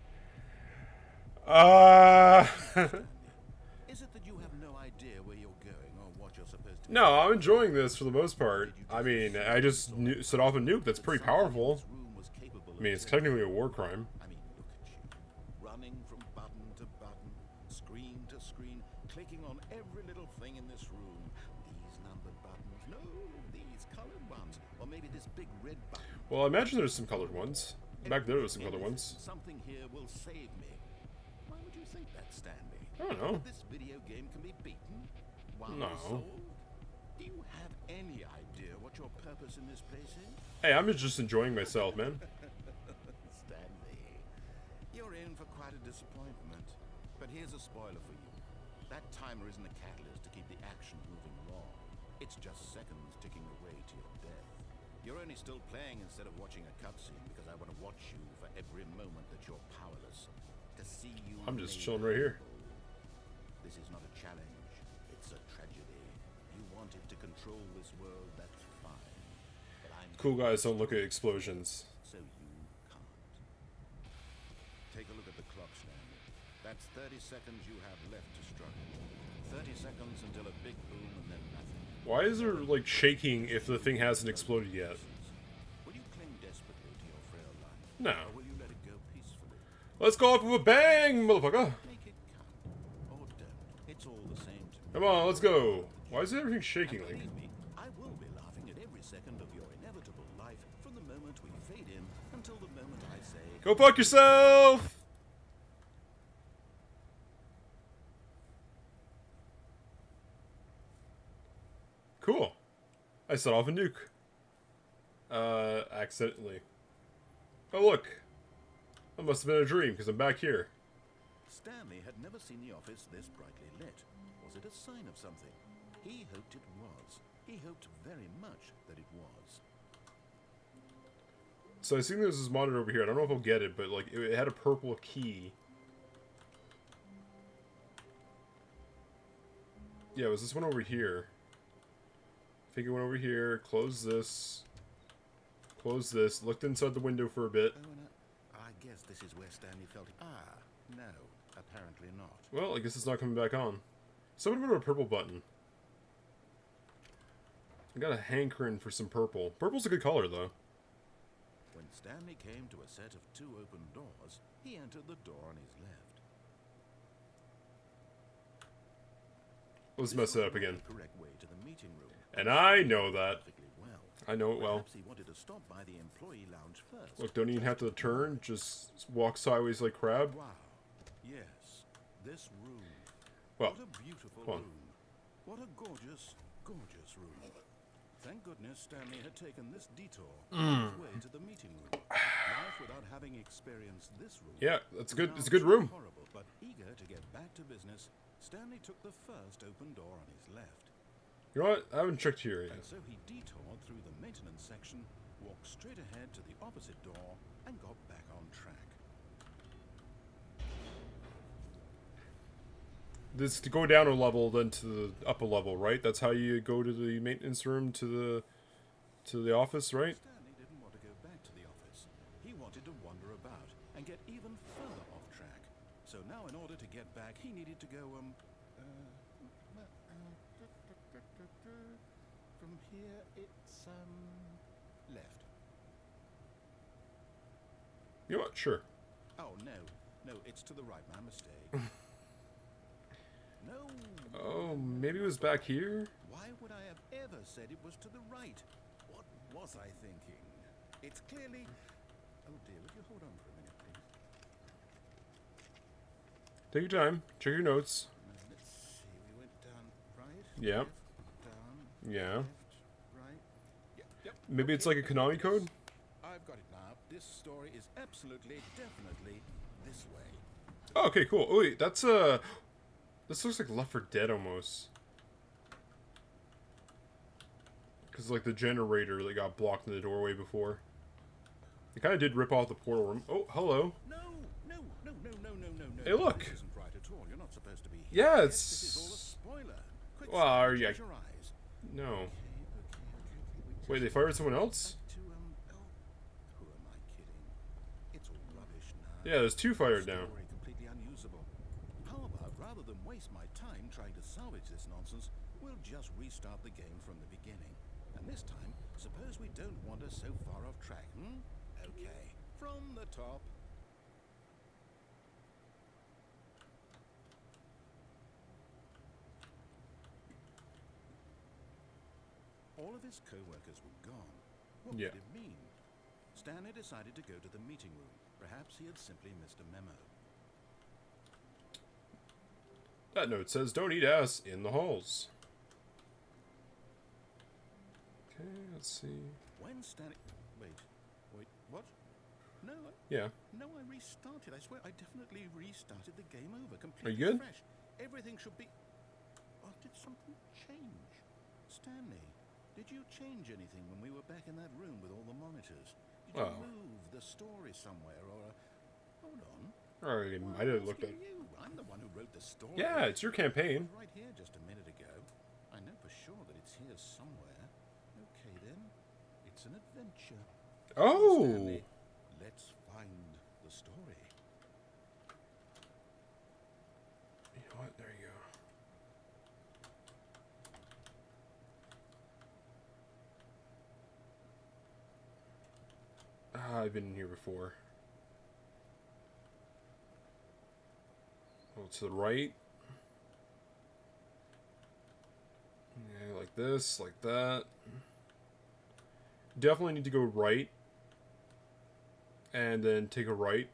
Speaker 2: Stanley, is it that you have no idea where you're going or what you're supposed to
Speaker 1: No, I'm enjoying this for the most part. I mean, I just set off a nuke. That's pretty powerful. I mean, it's technically a war crime.
Speaker 2: I mean, look at you. Running from button to button, screen to screen, clicking on every little thing in this room. These numbered buttons. No, these colored ones. Or maybe this big red button.
Speaker 1: Well, I imagine there's some colored ones. Back there was some colored ones.
Speaker 2: Something here will save me. Why would you think that, Stanley?
Speaker 1: I don't know.
Speaker 2: This video game can be beaten? One
Speaker 1: No.
Speaker 2: solved? Do you have any idea what your purpose in this place is?
Speaker 1: Hey, I'm just enjoying myself, man.
Speaker 2: Stanley, you're in for quite a disappointment. But here's a spoiler for you. That timer isn't a catalyst to keep the action moving along. It's just seconds ticking away to your death. You're only still playing instead of watching a cutscene because I want to watch you for every moment that you're powerless. To see you.
Speaker 1: I'm just
Speaker 2: made
Speaker 1: chilling right here.
Speaker 2: whole. This is not a challenge. It's a tragedy. You wanted to control this world, that's fine. But I'm
Speaker 1: Cool guys don't look at explosions.
Speaker 2: so you can't. Take a look at the clock, Stanley. That's 30 seconds you have left to struggle. 30 seconds until a big boom and then nothing.
Speaker 1: Why is there, like, shaking if the thing hasn't exploded yet?
Speaker 2: Will you cling desperately to your frail life?
Speaker 1: No.
Speaker 2: Or will you let it go peacefully?
Speaker 1: Let's go off with a bang, motherfucker!
Speaker 2: Make it count. Or don't. It's all the same to me.
Speaker 1: Come on, let's go. Why is everything shaking like?
Speaker 2: Believe me, I will be laughing at every second of your inevitable life from the moment we fade in until the moment I say,
Speaker 1: Go fuck yourself! Cool. I set off a nuke. Accidentally. Oh look. That must have been a dream, because I'm back here.
Speaker 2: Stanley had never seen the office this brightly lit. Was it a sign of something? He hoped it was. He hoped very much that it was.
Speaker 1: So I think there's this monitor over here. I don't know if I'll get it, but like it had a purple key. Yeah, it was this one over here. I think it went over here, closed this, looked inside the window for a bit.
Speaker 2: Oh, and I guess this is where Stanley felt it. Ah, no, apparently not.
Speaker 1: Well, I guess it's not coming back on. Someone put a purple button. I got a hankering for some purple. Purple's a good color, though.
Speaker 2: When Stanley came to a set of two open doors, he entered the door on his left.
Speaker 1: Let's mess it up again.
Speaker 2: The correct way to the meeting room.
Speaker 1: And I know that.
Speaker 2: Perfectly well.
Speaker 1: I know it well.
Speaker 2: Perhaps he wanted to stop by the employee lounge first.
Speaker 1: Look, don't even have to turn, just walk sideways like crab.
Speaker 2: Wow. Yes, this room.
Speaker 1: Well,
Speaker 2: What a beautiful
Speaker 1: hold on.
Speaker 2: room. What a gorgeous, gorgeous room. Thank goodness Stanley had taken this detour on his way to the meeting room. Life without having experienced this room.
Speaker 1: Yeah, that's
Speaker 2: was
Speaker 1: good.
Speaker 2: now
Speaker 1: It's a good
Speaker 2: truly
Speaker 1: room.
Speaker 2: Horrible, but eager to get back to business, Stanley took the first open door on his left.
Speaker 1: You know what? I haven't checked here yet.
Speaker 2: And so he detoured through the maintenance section, walked straight ahead to the opposite door, and got back on track.
Speaker 1: This to go down a level, then to the upper level, right? That's how you go to the maintenance room to the office, right?
Speaker 2: Stanley didn't want to go back to the office. He wanted to wander about and get even further off track. So now, in order to get back, he needed to go, from here, it's, left.
Speaker 1: You know what? Sure.
Speaker 2: Oh, no. No, it's to the right. My mistake. No.
Speaker 1: Oh, maybe it was back here?
Speaker 2: Why would I have ever said it was to the right? What was I thinking? It's clearly... Oh dear, would you hold on for a minute, please?
Speaker 1: Take your time. Check your notes.
Speaker 2: Let's see, we went down right,
Speaker 1: Yeah.
Speaker 2: left, down,
Speaker 1: Yeah.
Speaker 2: left, right. Yep.
Speaker 1: Maybe it's like a Konami code?
Speaker 2: I've got it now. This story is absolutely, definitely this way.
Speaker 1: Oh, okay, cool. Oh, wait, that's this looks like Left 4 Dead almost. Because like the generator that got blocked in the doorway before. It kind of did rip off the portal room. Oh, hello.
Speaker 2: No.
Speaker 1: Hey, look.
Speaker 2: This isn't right at all. You're not supposed to be here.
Speaker 1: Yeah,
Speaker 2: Yes,
Speaker 1: it's...
Speaker 2: this is all a spoiler. Quick,
Speaker 1: Well, are
Speaker 2: close
Speaker 1: you...
Speaker 2: your eyes.
Speaker 1: No.
Speaker 2: Okay.
Speaker 1: Wait, they fired someone else?
Speaker 2: To, who am I kidding? It's all rubbish now.
Speaker 1: Yeah, there's two fired now.
Speaker 2: Story completely unusable. How about, rather than waste my time trying to salvage this nonsense, we'll just restart the game from the beginning. And this time, suppose we don't wander so far off track, Okay, from the top. All of his co-workers were gone. What
Speaker 1: Yeah.
Speaker 2: did it mean? Stanley decided to go to the meeting room. Perhaps he had simply missed a memo.
Speaker 1: That note says, don't eat ass in the halls. Okay, let's see.
Speaker 2: When Stanley... Wait, what? No,
Speaker 1: Yeah.
Speaker 2: no, I restarted. I swear, I definitely restarted the game over.
Speaker 1: Are
Speaker 2: Completely
Speaker 1: you good?
Speaker 2: fresh. Everything should be... Oh, did something change? Stanley, did you change anything when we were back in that room with all the monitors? Did you move the story somewhere, or... Hold on.
Speaker 1: Alright,
Speaker 2: Why
Speaker 1: I
Speaker 2: am
Speaker 1: didn't look at...
Speaker 2: asking you? I'm the one who wrote the story.
Speaker 1: Yeah, it's your campaign.
Speaker 2: It was right here just a minute ago. I know for sure that it's here somewhere. Okay then, it's an adventure.
Speaker 1: Oh!
Speaker 2: Stanley, let's find the story.
Speaker 1: You know what? There you go. Ah, I've been in here before. Oh, to the right. Yeah, like this, like that. Definitely need to go right. And then take a right.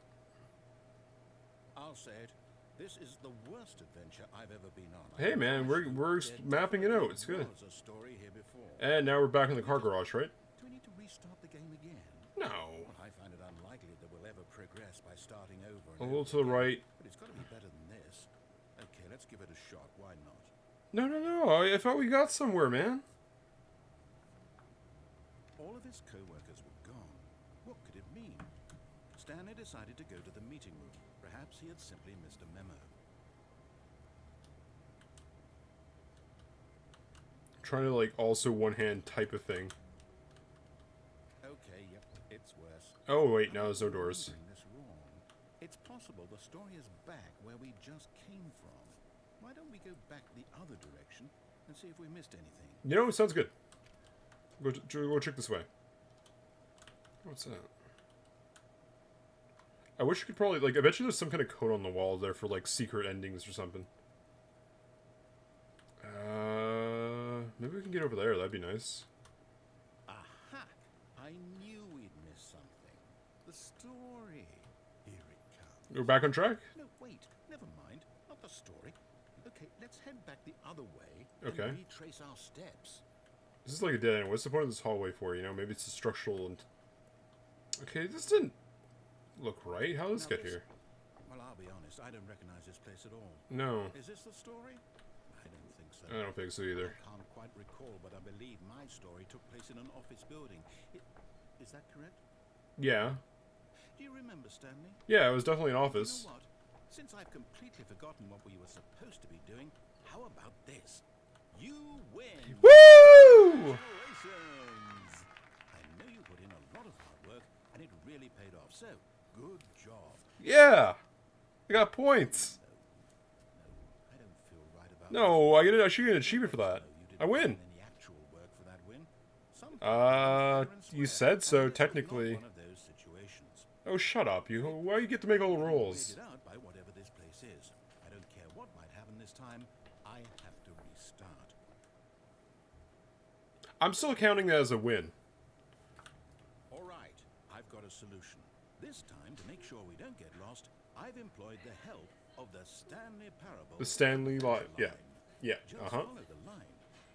Speaker 2: I'll say it. This is the worst adventure I've ever been on.
Speaker 1: Hey man, we're mapping it out. It's good.
Speaker 2: There was a story here before.
Speaker 1: And now we're back in the car garage, right?
Speaker 2: Do we need to restart the game again?
Speaker 1: No.
Speaker 2: Well, I find it unlikely that we'll ever progress by starting over.
Speaker 1: A
Speaker 2: And
Speaker 1: little
Speaker 2: over
Speaker 1: to the
Speaker 2: again.
Speaker 1: right.
Speaker 2: But it's got to be better than this. Okay, let's give it a shot. Why not?
Speaker 1: No. I thought we got somewhere, man.
Speaker 2: All of his co-workers were gone. What could it mean? Stanley decided to go to the meeting room. Perhaps he had simply missed a memo.
Speaker 1: Trying to like also one hand type of thing.
Speaker 2: Okay, yep, it's worse.
Speaker 1: Oh wait, now there's no doors.
Speaker 2: I'm remembering this wrong. It's possible the story is back where we just came from. Why don't we go back the other direction and see if we missed anything?
Speaker 1: You know, sounds good. Go check this way. What's that? I wish you could probably like. I bet you there's some kind of code on the wall there for like secret endings or something. Maybe we can get over there. That'd be nice.
Speaker 2: Aha! I knew we'd miss something. The story. Here it comes.
Speaker 1: We're back on track.
Speaker 2: No, wait. Never mind. Not the story. Okay, let's head back the other way
Speaker 1: Okay.
Speaker 2: and retrace our steps.
Speaker 1: This is like a dead end. What's the point of this hallway for? You know, maybe it's a structural. And okay, this didn't look right. How did this
Speaker 2: Now
Speaker 1: get
Speaker 2: this-
Speaker 1: here?
Speaker 2: Well, I'll be honest. I don't recognize this place at all.
Speaker 1: No,
Speaker 2: Is this the story? I don't think so.
Speaker 1: I don't think so either.
Speaker 2: I can't quite recall, but I believe my story took place in an office building. Is that correct?
Speaker 1: Yeah,
Speaker 2: Do you remember, Stanley?
Speaker 1: yeah. It was definitely an
Speaker 2: You
Speaker 1: office.
Speaker 2: know what? Since I've completely forgotten what we were supposed to be doing, how about this? You win!
Speaker 1: Woo!
Speaker 2: Congratulations! I know you put in a lot of hard work, and it really paid off. So, good job.
Speaker 1: Yeah, I got points.
Speaker 2: I don't feel right about
Speaker 1: No, I should get an achievement for that. I win.
Speaker 2: any actual work for that win. Some
Speaker 1: You said so, technically.
Speaker 2: one of those situations.
Speaker 1: Oh, shut up, you. Why you get to make all the rules?
Speaker 2: Weighted out by whatever this place is. I don't care what might happen this time. I have to restart.
Speaker 1: I'm still counting that as a win.
Speaker 2: All right, I've got a solution. This time, to make sure we don't get lost, I've employed the help of the Stanley parable.
Speaker 1: The Stanley line. Yeah. Yeah.
Speaker 2: Just
Speaker 1: Uh-huh.
Speaker 2: follow the line.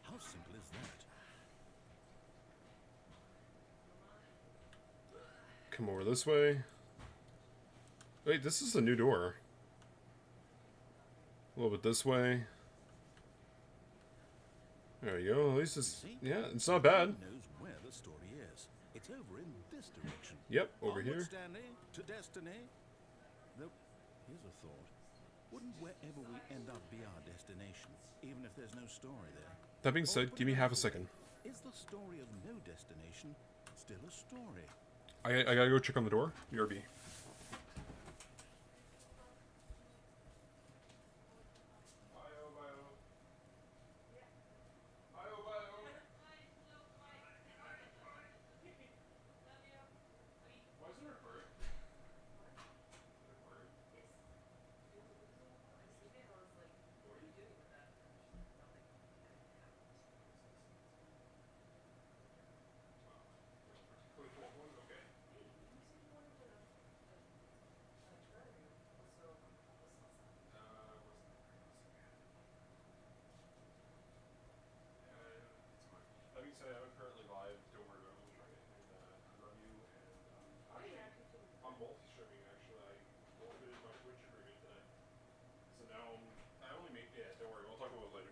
Speaker 2: How simple is that?
Speaker 1: Come over this way. Wait, this is a new door. A little bit this way. There you go. At least it's...
Speaker 2: See?
Speaker 1: Yeah, it's not bad.
Speaker 2: Knows where the story is. It's over in this direction.
Speaker 1: Yep, over
Speaker 2: Onward,
Speaker 1: here.
Speaker 2: Stanley, to destiny. Though, here's a thought. Wouldn't wherever we end up be our destination, even if there's no story there?
Speaker 1: That being
Speaker 2: Or
Speaker 1: said,
Speaker 2: put
Speaker 1: give me
Speaker 2: it
Speaker 1: half a
Speaker 2: another
Speaker 1: second.
Speaker 2: way, is the story of no destination still a story?
Speaker 1: I gotta go check on the door. BRB. I'm currently live. Don't worry about it. We'll try it. And I love you. And I'm multi-streaming actually. I forfeited my Twitch agreement today. So now I only make. Yeah, don't worry. We'll talk about it later.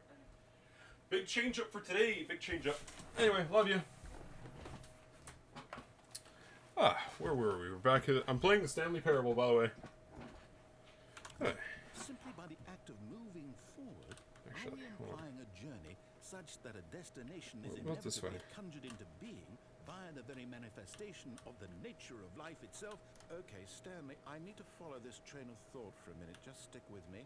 Speaker 1: Big change up for today. Big change up. Anyway, love you. Where were we? We're back at. I'm playing the Stanley Parable, by the way. Hey.
Speaker 2: Simply by the act of moving forward,
Speaker 1: Actually,
Speaker 2: are we
Speaker 1: hold on.
Speaker 2: implying a journey such that a destination is
Speaker 1: What about this way?
Speaker 2: inevitably conjured into being via the very manifestation of the nature of life itself? Okay, Stanley, I need to follow this train of thought for a minute. Just stick with me.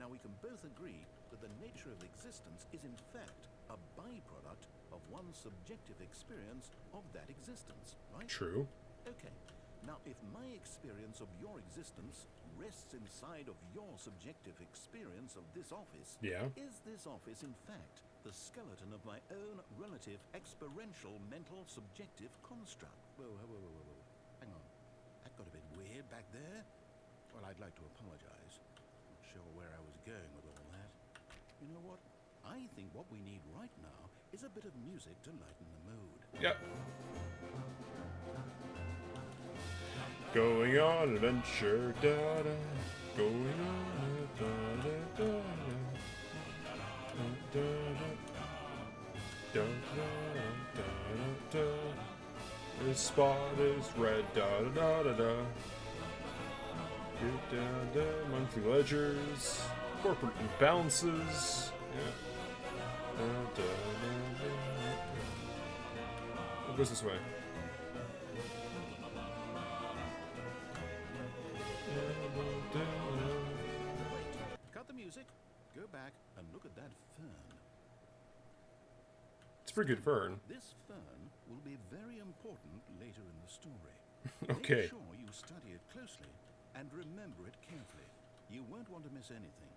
Speaker 2: Now, we can both agree that the nature of existence is in fact a byproduct of one's subjective experience of that existence, right?
Speaker 1: True.
Speaker 2: Okay. Now, if my experience of your existence rests inside of your subjective experience of this office,
Speaker 1: Yeah.
Speaker 2: is this office, in fact, the skeleton of my own relative experiential mental subjective construct? Whoa. Hang on. That got a bit weird back there. Well, I'd like to apologize. Not sure where I was going with all that. You know what? I think what we need right now is a bit of music to lighten the mood.
Speaker 1: Yep. Going on an adventure, da da. Going on a da da da da. Da da da da da. This spot is red, da da da da da. Get down there, monthly ledgers, corporate imbalances. Yeah. Da, da, da, da, da. What goes this way?
Speaker 2: Cut the music, go back and look at that fern.
Speaker 1: It's a pretty good fern.
Speaker 2: This fern will be very important later in the story.
Speaker 1: Okay.
Speaker 2: Make sure you study it closely and remember it carefully. You won't want to miss anything.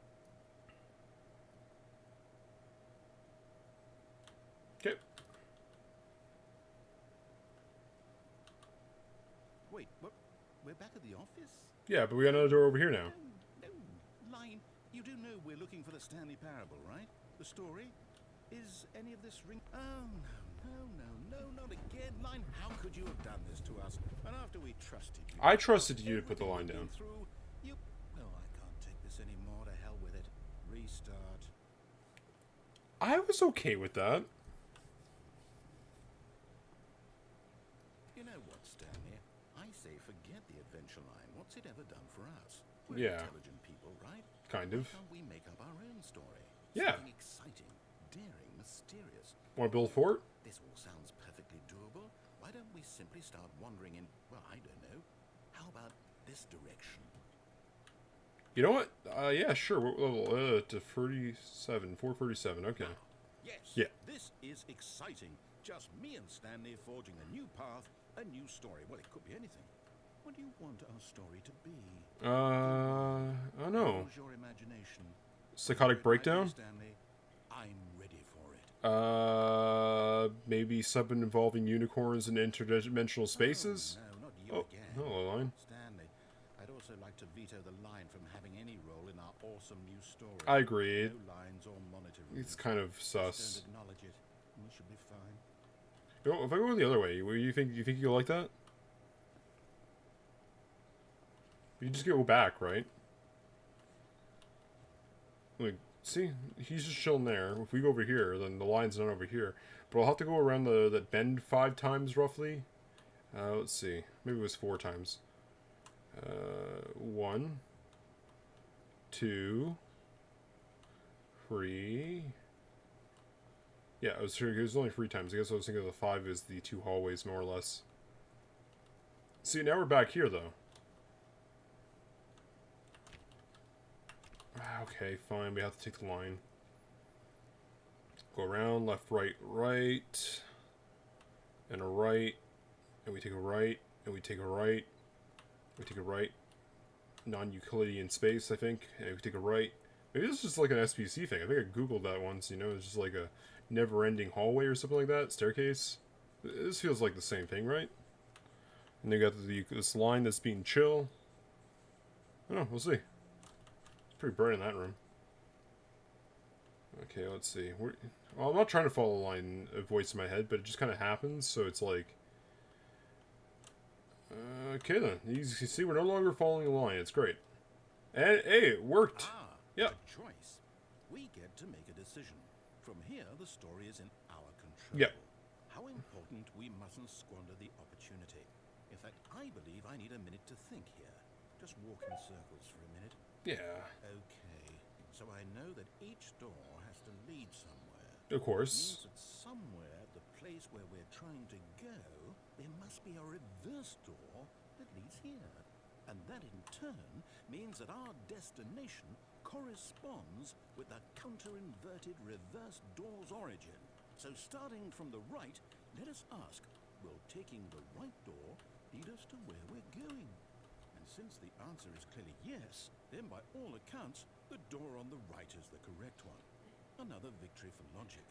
Speaker 1: Okay.
Speaker 2: Wait, what? We're back at the office?
Speaker 1: Yeah, but we got another door over here now.
Speaker 2: No, Line, you do know we're looking for the Stanley Parable, right? The story? Is any of this ring? Oh, no, not again. Line, how could you have done this to us? And after we trusted you.
Speaker 1: I trusted you to put the line down.
Speaker 2: Through, you... Oh, I can't take this anymore. To hell with it. Restart.
Speaker 1: I was okay with that.
Speaker 2: You know what, Stanley? I say forget the adventure line. What's it ever done for us? We're
Speaker 1: Yeah.
Speaker 2: intelligent people, right?
Speaker 1: Kind
Speaker 2: Why
Speaker 1: of.
Speaker 2: can't we make up our own story?
Speaker 1: Yeah.
Speaker 2: Something exciting, daring, mysterious.
Speaker 1: Want to build a fort?
Speaker 2: This all sounds perfectly doable. Why don't we simply start wandering in, well, I don't know. How about this direction?
Speaker 1: You know what? Yeah, sure. What level? To 37. 437. Okay.
Speaker 2: Yes.
Speaker 1: Yeah.
Speaker 2: This is exciting. Just me and Stanley forging a new path, a new story. Well, it could be anything. What do you want our story to be?
Speaker 1: I don't know.
Speaker 2: Use your imagination.
Speaker 1: Psychotic breakdown?
Speaker 2: Stanley, I'm ready for it.
Speaker 1: Maybe something involving unicorns and interdimensional spaces?
Speaker 2: Oh, no, not you
Speaker 1: Oh,
Speaker 2: again.
Speaker 1: hello, line.
Speaker 2: Stanley, I'd also like to veto the line from having any role in our awesome new story.
Speaker 1: I agree.
Speaker 2: No lines or monitor
Speaker 1: It's
Speaker 2: readings.
Speaker 1: kind of
Speaker 2: Just
Speaker 1: sus.
Speaker 2: don't acknowledge it, and we should be fine.
Speaker 1: You know, if I go the other way, you think you'll like that? You just go back, right? Like, see, he's just chilling there. If we go over here, then the line's not over here. But I'll have to go around that bend 5 times, roughly. Let's see. Maybe it was 4 times. 1, 2, 3. Yeah, it was only 3 times. I guess I was thinking the 5 is the 2 hallways, more or less. See, now we're back here, though. Okay, fine. We have to take the line. Go around, left, right, right. And a right. And we take a right. And we take a right. We take a right. Non-Euclidean space, I think. And we take a right. Maybe this is just like an SPC thing. I think I googled that once, you know. It's just like a never-ending hallway or something like that. Staircase. This feels like the same thing, right? And they got this line that's being chill. I don't know. We'll see. Pretty bright in that room. Okay, let's see. Well, I'm not trying to follow a line of voice in my head, but it just kind of happens, so it's like... okay then. You see, we're no longer following a line. It's great. And, hey, it worked. Yeah.
Speaker 2: A choice. We get to make a decision. From here, the story is in our control.
Speaker 1: Yeah.
Speaker 2: How important we mustn't squander the opportunity. In fact, I believe I need a minute to think here. Just walk in circles for a minute.
Speaker 1: Yeah.
Speaker 2: Okay, so I know that each door has to lead somewhere.
Speaker 1: Of
Speaker 2: It
Speaker 1: course.
Speaker 2: means that somewhere at the place where we're trying to go, there must be a reverse door that leads here. And that in turn means that our destination corresponds with the counter-inverted reverse door's origin. So starting from the right, let us ask, will taking the right door lead us to where we're going? Since the answer is clearly yes, then by all accounts, the door on the right is the correct one. Another victory for logic.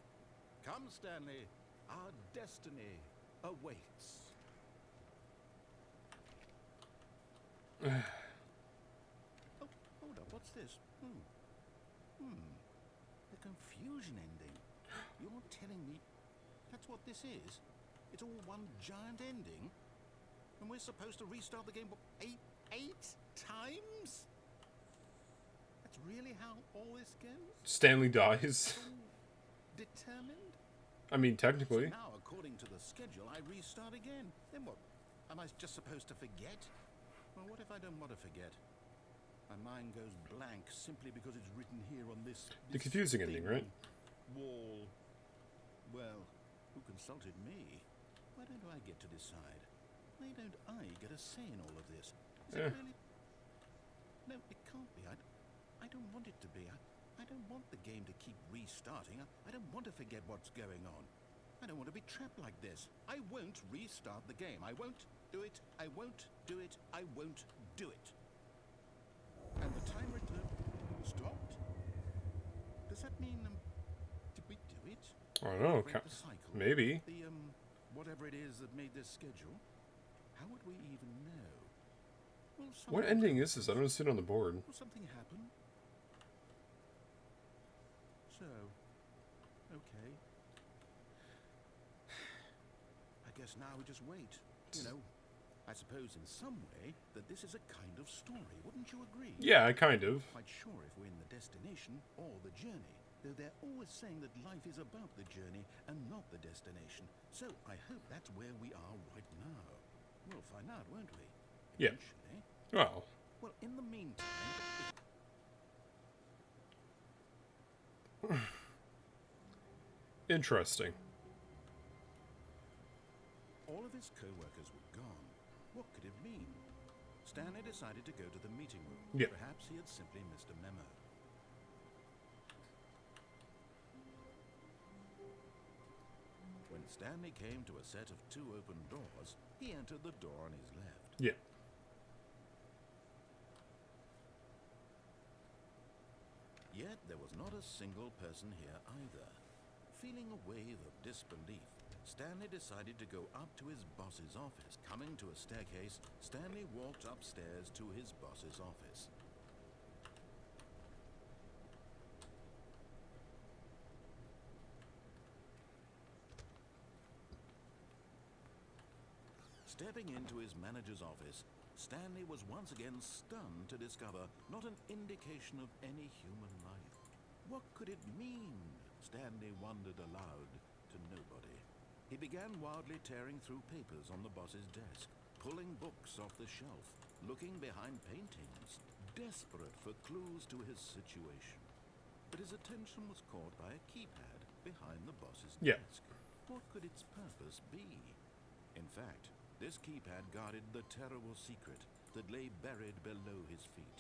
Speaker 2: Come, Stanley. Our destiny awaits. Oh, hold up. What's this? The confusion ending. You're telling me that's what this is? It's all one giant ending? And we're supposed to restart the game eight times? That's really how all this goes?
Speaker 1: Stanley dies.
Speaker 2: Determined?
Speaker 1: I mean, technically.
Speaker 2: So now, according to the schedule, I restart again. Then what? Am I just supposed to forget? Well, what if I don't want to forget? My mind goes blank simply because it's written here on this
Speaker 1: The confusing ending, right?
Speaker 2: Wall. Well, who consulted me? Why don't I get to decide? Why don't I get a say in all of this? Is it really? No, it can't be. I don't want it to be. I don't want the game to keep restarting. I don't want to forget what's going on. I don't want to be trapped like this. I won't restart the game. I won't do it. I won't do it. I won't do it. And the timer stopped? Does that mean, did we do it?
Speaker 1: I don't know.
Speaker 2: Break the cycle?
Speaker 1: Maybe.
Speaker 2: The, whatever it is that made this schedule? How would we even know? Well,
Speaker 1: What ending is this? I don't see it on the board.
Speaker 2: Will something happen? So, okay. I guess now we just wait. You know, I suppose in some way that this is a kind of story. Wouldn't you agree?
Speaker 1: Yeah, kind of.
Speaker 2: Quite sure if we're in the destination or the journey. Though they're always saying that life is about the journey and not the destination. So I hope that's where we are right now. Well, find out, won't we?
Speaker 1: Yeah.
Speaker 2: Eventually.
Speaker 1: Well,
Speaker 2: Well, in the meantime,
Speaker 1: interesting.
Speaker 2: all of his co-workers were gone. What could it mean? Stanley decided to go to the meeting room.
Speaker 1: Yeah.
Speaker 2: Perhaps he had simply missed a memo. When Stanley came to a set of 2 open doors, he entered the door on his left.
Speaker 1: Yeah.
Speaker 2: Yet there was not a single person here either. Feeling a wave of disbelief, Stanley decided to go up to his boss's office. Coming to a staircase, Stanley walked upstairs to his boss's office. Stepping into his manager's office, Stanley was once again stunned to discover not an indication of any human life. What could it mean? Stanley wondered aloud to nobody. He began wildly tearing through papers on the boss's desk, pulling books off the shelf, looking behind paintings, desperate for clues to his situation. But his attention was caught by a keypad behind the boss's desk. What could its purpose be? In fact, this keypad guarded the terrible secret that lay buried below his feet.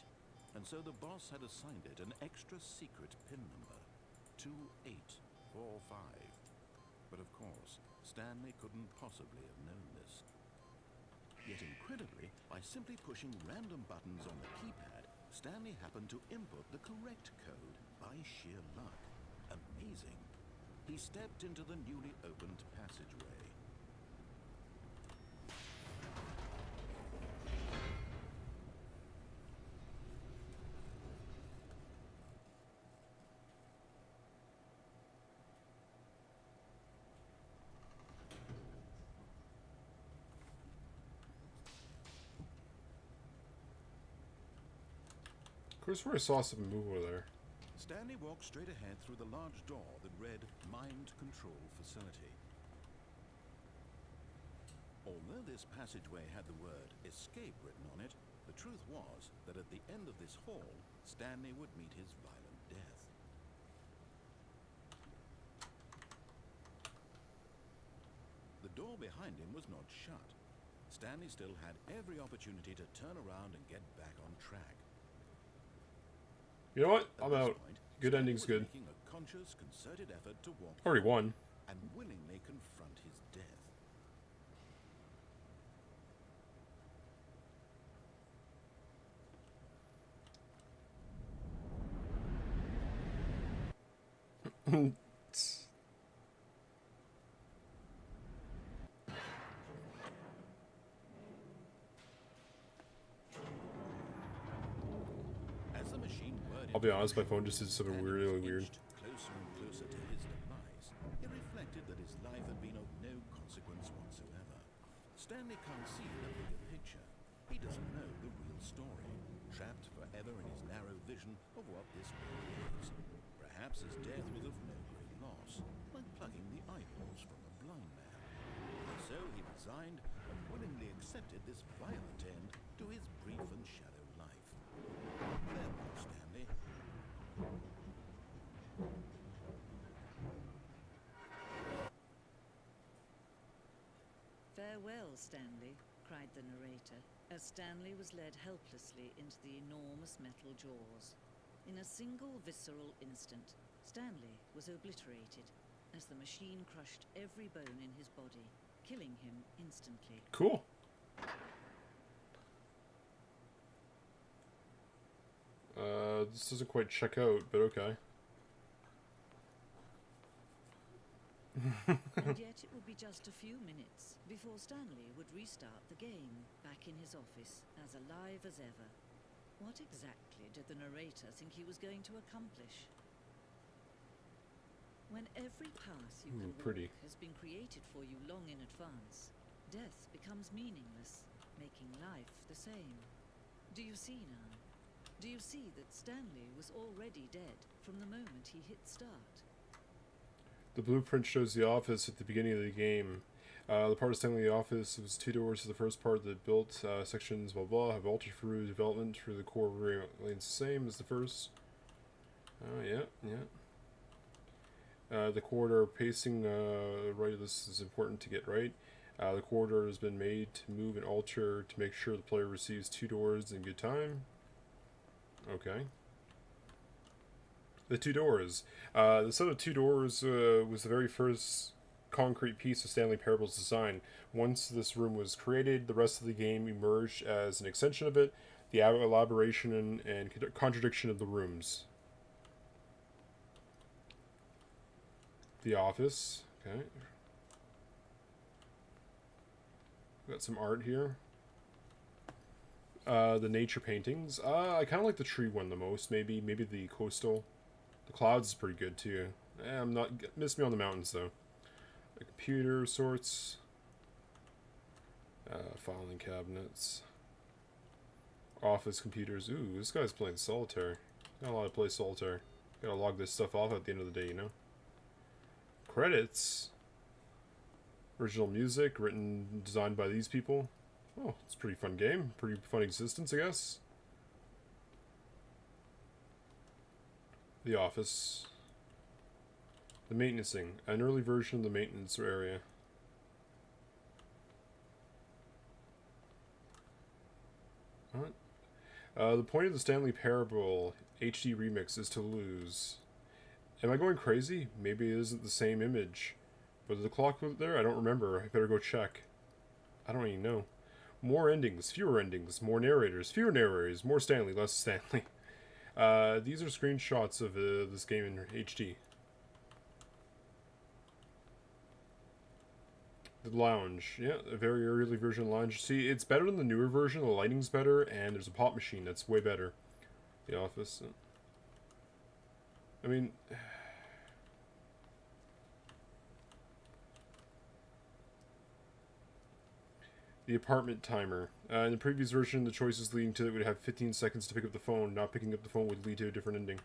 Speaker 2: And so the boss had assigned it an extra secret PIN number, 2845. But of course, Stanley couldn't possibly have known this. Yet incredibly, by simply pushing random buttons on the keypad, Stanley happened to input the correct code by sheer luck. Amazing. He stepped into the newly opened passageway.
Speaker 1: Of course, where I saw something move over there.
Speaker 2: Stanley walked straight ahead through the large door that read Mind Control Facility. Although this passageway had the word escape written on it, the truth was that at the end of this hall, Stanley would meet his violent death. The door behind him was not shut. Stanley still had every opportunity to turn around and get back on track.
Speaker 1: You know what?
Speaker 2: At
Speaker 1: I'm
Speaker 2: this
Speaker 1: out.
Speaker 2: point,
Speaker 1: Good
Speaker 2: Stanley
Speaker 1: ending's
Speaker 2: was
Speaker 1: good.
Speaker 2: making a conscious, concerted effort to walk
Speaker 1: Already won.
Speaker 2: and willingly confront his death. As the machine whirred
Speaker 1: I'll be honest, my phone just did something
Speaker 2: Stanley
Speaker 1: really
Speaker 2: was
Speaker 1: weird.
Speaker 2: inched closer and closer to his demise. He reflected that his life had been of no consequence whatsoever. Stanley can't see the bigger picture. He doesn't know the real story, trapped forever in his narrow vision of what this world is. Perhaps his death was of no great loss, like plucking the eyeballs from a blind man. So he resigned and willingly accepted this violent end to his brief and shallow life. Farewell, Stanley.
Speaker 3: "Farewell, Stanley," cried the narrator, as Stanley was led helplessly into the enormous metal jaws. In a single visceral instant, Stanley was obliterated as the machine crushed every bone in his body, killing him instantly.
Speaker 1: Cool. This doesn't quite check out, but okay.
Speaker 3: And yet it would be just a few minutes before Stanley would restart the game, back in his office, as alive as ever. What exactly did the narrator think he was going to accomplish? When every path you can
Speaker 1: pretty.
Speaker 3: walk has been created for you long in advance, death becomes meaningless, making life the same. Do you see now? Do you see that Stanley was already dead from the moment he hit start?
Speaker 1: The blueprint shows the office at the beginning of the game. The part of Stanley office was 2 doors to the first part that built sections, blah blah, have altered through development through the core remains the same as the first. Yeah, yeah. The corridor pacing right of this is important to get right. The corridor has been made to move and alter to make sure the player receives 2 doors in good time. Okay. The 2 doors. The set of 2 doors was the very first concrete piece of Stanley Parable's design. Once this room was created, the rest of the game emerged as an extension of it, the elaboration and contradiction of the rooms. The office. Okay. Got some art here. The nature paintings. I kind of like the tree one the most. Maybe the coastal. The clouds is pretty good too. I'm not miss me on the mountains though. A computer of sorts. Filing cabinets. Office computers. Ooh, this guy's playing solitaire. Got a lot to play solitaire. Gotta log this stuff off at the end of the day, you know. Credits. Original music, written, designed by these people. Oh, it's a pretty fun game. Pretty fun existence, I guess. The office. The maintenancing. An early version of the maintenance area. What? The point of the Stanley Parable HD remix is to lose. Am I going crazy? Maybe it isn't the same image. Was the clock there? I don't remember. I better go check. I don't even know. More endings, fewer endings, more narrators, fewer narrators, more Stanley, less Stanley. These are screenshots of this game in HD. The lounge. Yeah, a very early version of the lounge. See, it's better than the newer version. The lighting's better, and there's a pop machine that's way better. The office. I mean... The apartment timer. In the previous version, the choices leading to it would have 15 seconds to pick up the phone. Not picking up the phone would lead to a different ending.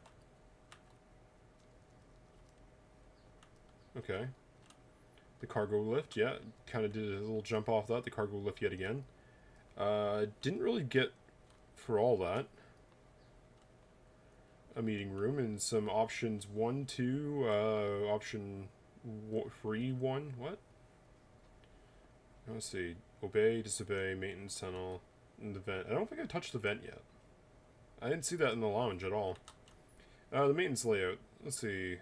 Speaker 1: Okay. The cargo lift, yeah. Kind of did a little jump off that. The cargo lift yet again. Didn't really get for all that. A meeting room and some options 1, 2, option 3, 1, what? Let's see. Obey, disobey, maintenance tunnel, and the vent. I don't think I touched the vent yet. I didn't see that in the lounge at all. The maintenance layout. Let's see.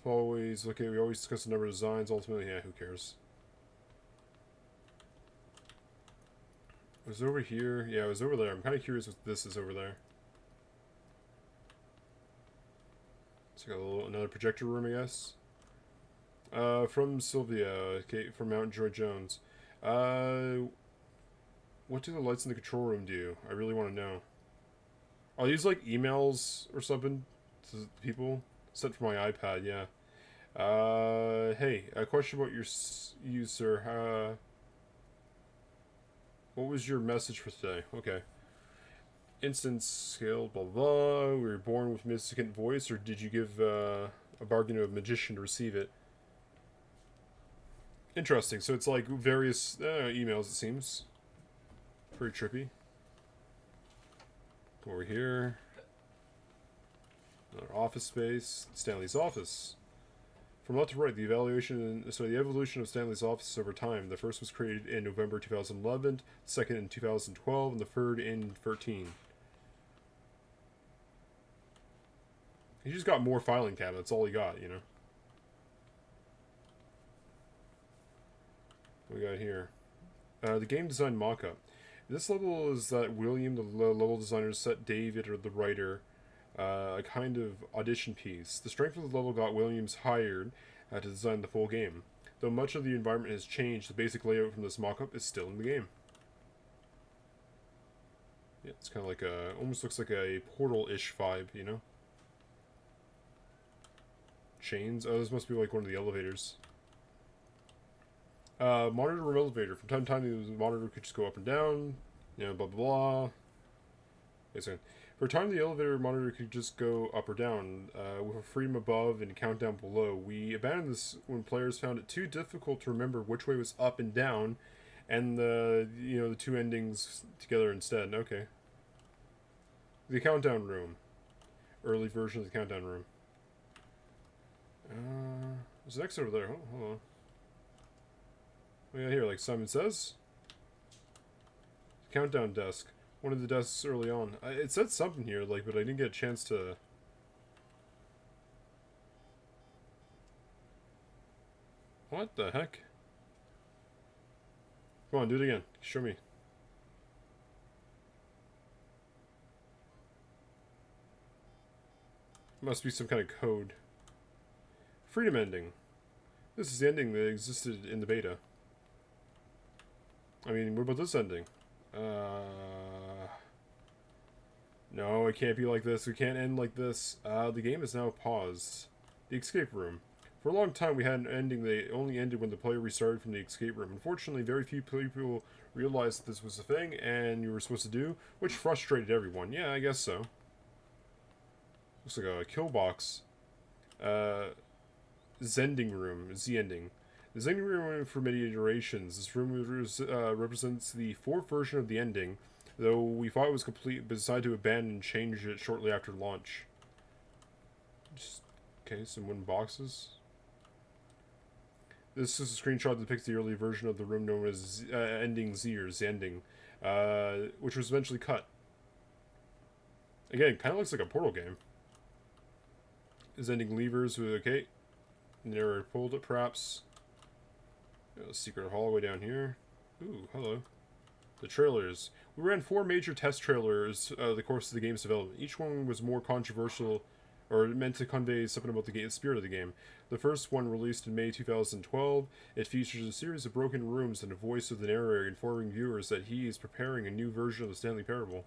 Speaker 1: Always, okay, we always discuss the number of designs. Ultimately, yeah, who cares? Was it over here? Yeah, it was over there. I'm kind of curious what this is over there. It's got another projector room, I guess. From Sylvia, okay, from Mount Joy Jones. What do the lights in the control room do? I really want to know. Are these like emails or something to people? Sent from my iPad, yeah. Hey, a question about you, sir. What was your message for today? Okay. Instance scale, blah blah. We were born with mysticant voice, or did you give a bargain to a magician to receive it? Interesting. So it's like various emails, it seems. Pretty trippy. Go over here. Another office space. Stanley's office. From left to right, the evolution of Stanley's office over time. The first was created in November 2011, the second in 2012, and the third in 2013. He just got more filing cabinets. That's all he got, you know. What we got here? The game design mock-up. This level is that William, the level designer, set David, or the writer, a kind of audition piece. The strength of the level got Williams hired to design the full game. Though much of the environment has changed, the basic layout from this mock-up is still in the game. Yeah, it's kind of like a, almost looks like a Portal-ish vibe, you know? Chains? Oh, this must be like one of the elevators. Monitor room elevator. From time to time, the monitor could just go up and down. You know, blah, blah, blah. Okay, so For a time, the elevator monitor could just go up or down, with a freedom above and a countdown below. We abandoned this when players found it too difficult to remember which way was up and down, and the two endings together instead. Okay. The countdown room. Early version of the countdown room. There's an exit over there. Hold on. Oh yeah, here, like Simon says. Countdown desk. One of the desks early on. It said something here, like, but I didn't get a chance to... What the heck? Come on, do it again. Show me. Must be some kind of code. Freedom ending. This is the ending that existed in the beta. I mean, what about this ending? No, it can't be like this. We can't end like this. The game is now paused. The escape room. For a long time, we had an ending that only ended when the player restarted from the escape room. Unfortunately, very few people realized that this was a thing and you were supposed to do, which frustrated everyone. Yeah, I guess so. Looks like a kill box. Zending Room is the ending. The Zending Room for many iterations. This room represents the fourth version of the ending, though we thought it was complete, but decided to abandon and change it shortly after launch. Okay, some wooden boxes. This is a screenshot that depicts the early version of the room known as Ending Z, or Zending, which was eventually cut. Again, kind of looks like a Portal game. Zending levers with, okay. Narrow pulled it, perhaps. A secret hallway down here. Ooh, hello. The trailers. We ran 4 major test trailers the course of the game's development. Each one was more controversial, or meant to convey something about the spirit of the game. The first one, released in May 2012, it features a series of broken rooms and a voice of the narrator informing viewers that he is preparing a new version of the Stanley Parable.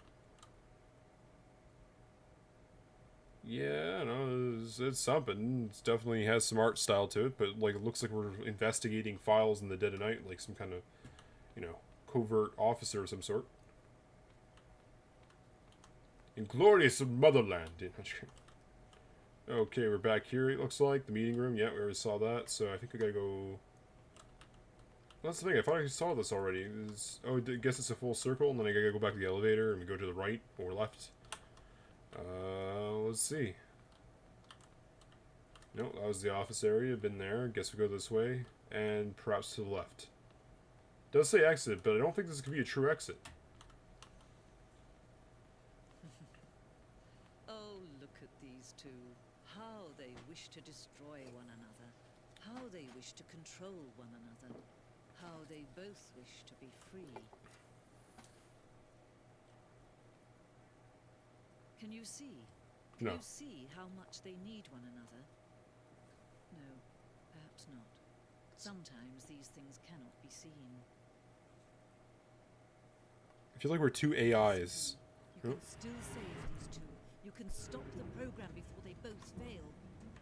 Speaker 1: Yeah, no, it's something. It definitely has some art style to it, but like it looks like we're investigating files in the dead of night, like some kind of, covert officer of some sort. In glorious motherland. Okay, we're back here, it looks like. The meeting room, yeah, we already saw that, so I think I gotta go... That's the thing, I thought I saw this already. I guess it's a full circle, and then I gotta go back to the elevator, and we go to the right or left. Let's see. Nope, that was the office area. Been there. Guess we go this way. And perhaps to the left. Does say exit, but I don't think this could be a true exit.
Speaker 3: Oh, look at these two. How they wish to destroy one another. How they wish to control one another. How they both wish to be free. Can you see? Can you see how much they need one another? No, perhaps not. Sometimes these things cannot be seen.
Speaker 1: I feel like we're two AIs.
Speaker 3: You can still save these two. You can stop the program before they both fail.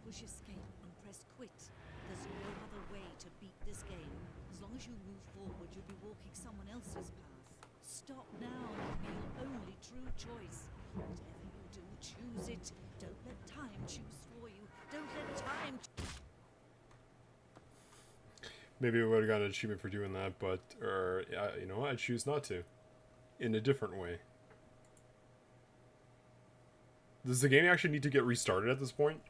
Speaker 3: Push escape and press quit. There's no other way to beat this game. As long as you move forward, you'll be walking someone else's path. Stop now and it'll be your only true choice. Whatever you do, choose it. Don't let time choose for you. Don't let time...
Speaker 1: Maybe I would have gotten an achievement for doing that, but, you know what, I choose not to. In a different way. Does the game actually need to get restarted at this point?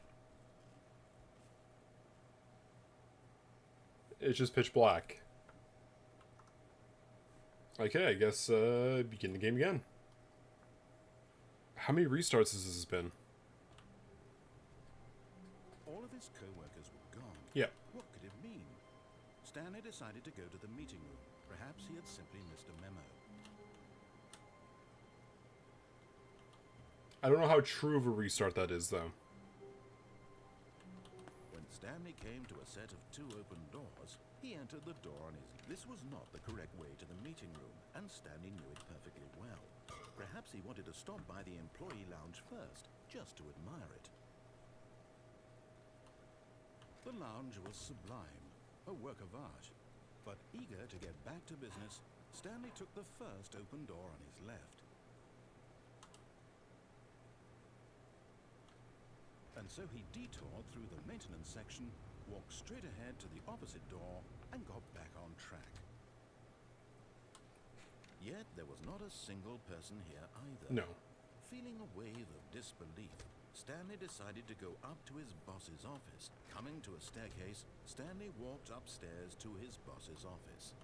Speaker 1: It's just pitch black. Okay, I guess, begin the game again. How many restarts has this been?
Speaker 2: All of his co-workers were gone.
Speaker 1: Yeah.
Speaker 2: What could it mean? Stanley decided to go to the meeting room. Perhaps he had simply missed a memo.
Speaker 1: I don't know how true of a restart that is, though.
Speaker 2: When Stanley came to a set of 2 open doors, he entered the door on his... This was not the correct way to the meeting room, and Stanley knew it perfectly well. Perhaps he wanted to stop by the employee lounge first, just to admire it. The lounge was sublime, a work of art. But eager to get back to business, Stanley took the first open door on his left. and so he detoured through the maintenance section, walked straight ahead to the opposite door, and got back on track. Yet there was not a single person here either.
Speaker 1: No.
Speaker 2: Feeling a wave of disbelief, Stanley decided to go up to his boss's office. Coming to a staircase, Stanley walked upstairs to his boss's office.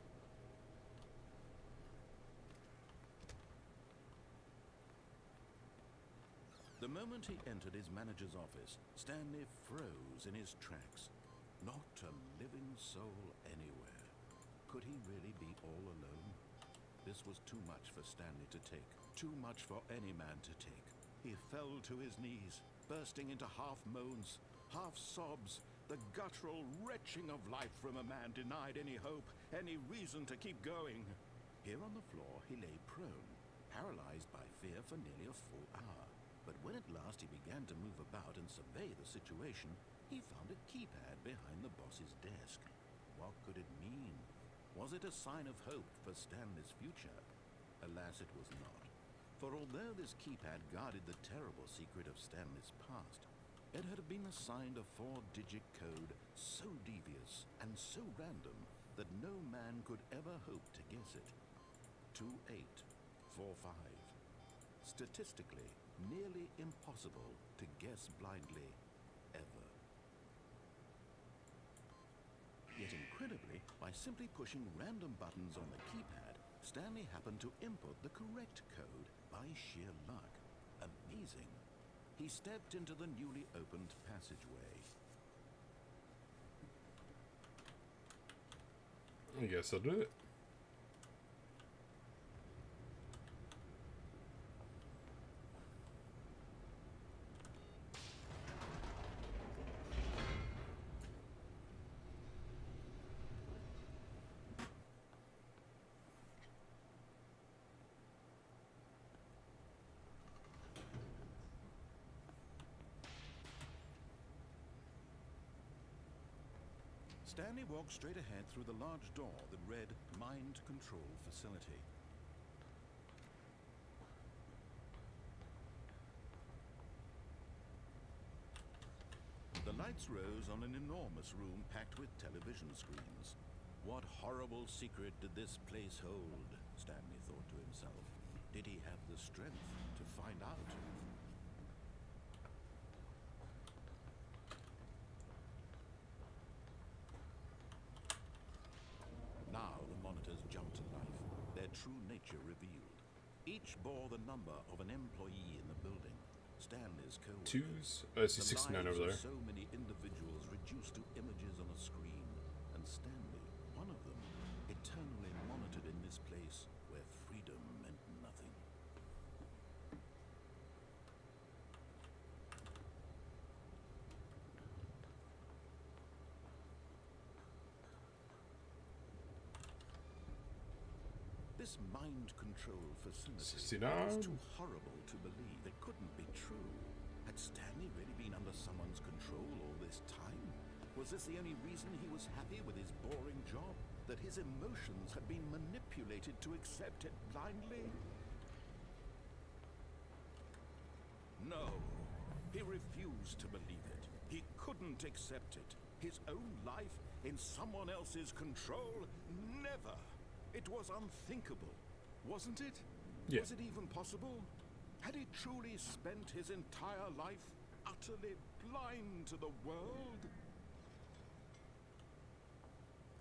Speaker 2: The moment he entered his manager's office, Stanley froze in his tracks. Not a living soul anywhere. Could he really be all alone? This was too much for Stanley to take. Too much for any man to take. He fell to his knees, bursting into half moans, half sobs, the guttural retching of life from a man denied any hope, any reason to keep going. Here on the floor he lay prone, paralyzed by fear for nearly a full hour. But when at last he began to move about and survey the situation, he found a keypad behind the boss's desk. What could it mean? Was it a sign of hope for Stanley's future? Alas, it was not. For although this keypad guarded the terrible secret of Stanley's past, it had been assigned a 4-digit code so devious and so random that no man could ever hope to guess it. 2845. Statistically, nearly impossible to guess blindly, ever. Yet incredibly, by simply pushing random buttons on the keypad, Stanley happened to input the correct code by sheer luck. Amazing. He stepped into the newly opened passageway.
Speaker 1: I guess I'll do it.
Speaker 2: Stanley walked straight ahead through the large door that read Mind Control Facility. The lights rose on an enormous room packed with television screens. What horrible secret did this place hold? Stanley thought to himself. Did he have the strength to find out? Now the monitors jumped to life, their true nature revealed. Each bore the number of an employee in the building. Stanley's co-workers.
Speaker 1: I see 69 over there.
Speaker 2: So many individuals reduced to images on a screen, and Stanley, one of them, eternally monitored in this place where freedom meant nothing. This mind control facility
Speaker 1: 69.
Speaker 2: was too horrible to believe. It couldn't be true. Had Stanley really been under someone's control all this time? Was this the only reason he was happy with his boring job? That his emotions had been manipulated to accept it blindly? No. He refused to believe it. He couldn't accept it. His own life in someone else's control? Never. It was unthinkable, wasn't it?
Speaker 1: Yeah.
Speaker 2: Was it even possible? Had he truly spent his entire life utterly blind to the world?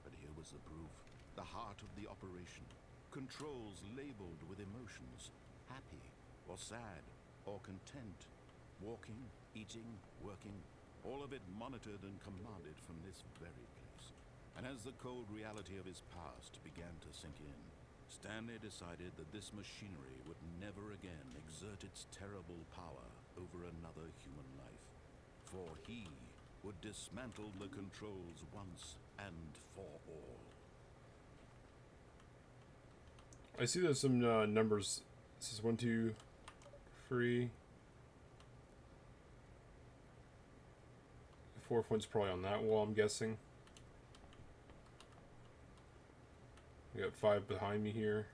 Speaker 2: But here was the proof, the heart of the operation. Controls labeled with emotions, happy or sad or content, walking, eating, working, all of it monitored and commanded from this very place. And as the cold reality of his past began to sink in, Stanley decided that this machinery would never again exert its terrible power over another human life. For he would dismantle the controls once and for all.
Speaker 1: I see there's some numbers. This is 1, 2, 3. The fourth one's probably on that wall, I'm guessing. We got 5 behind me here.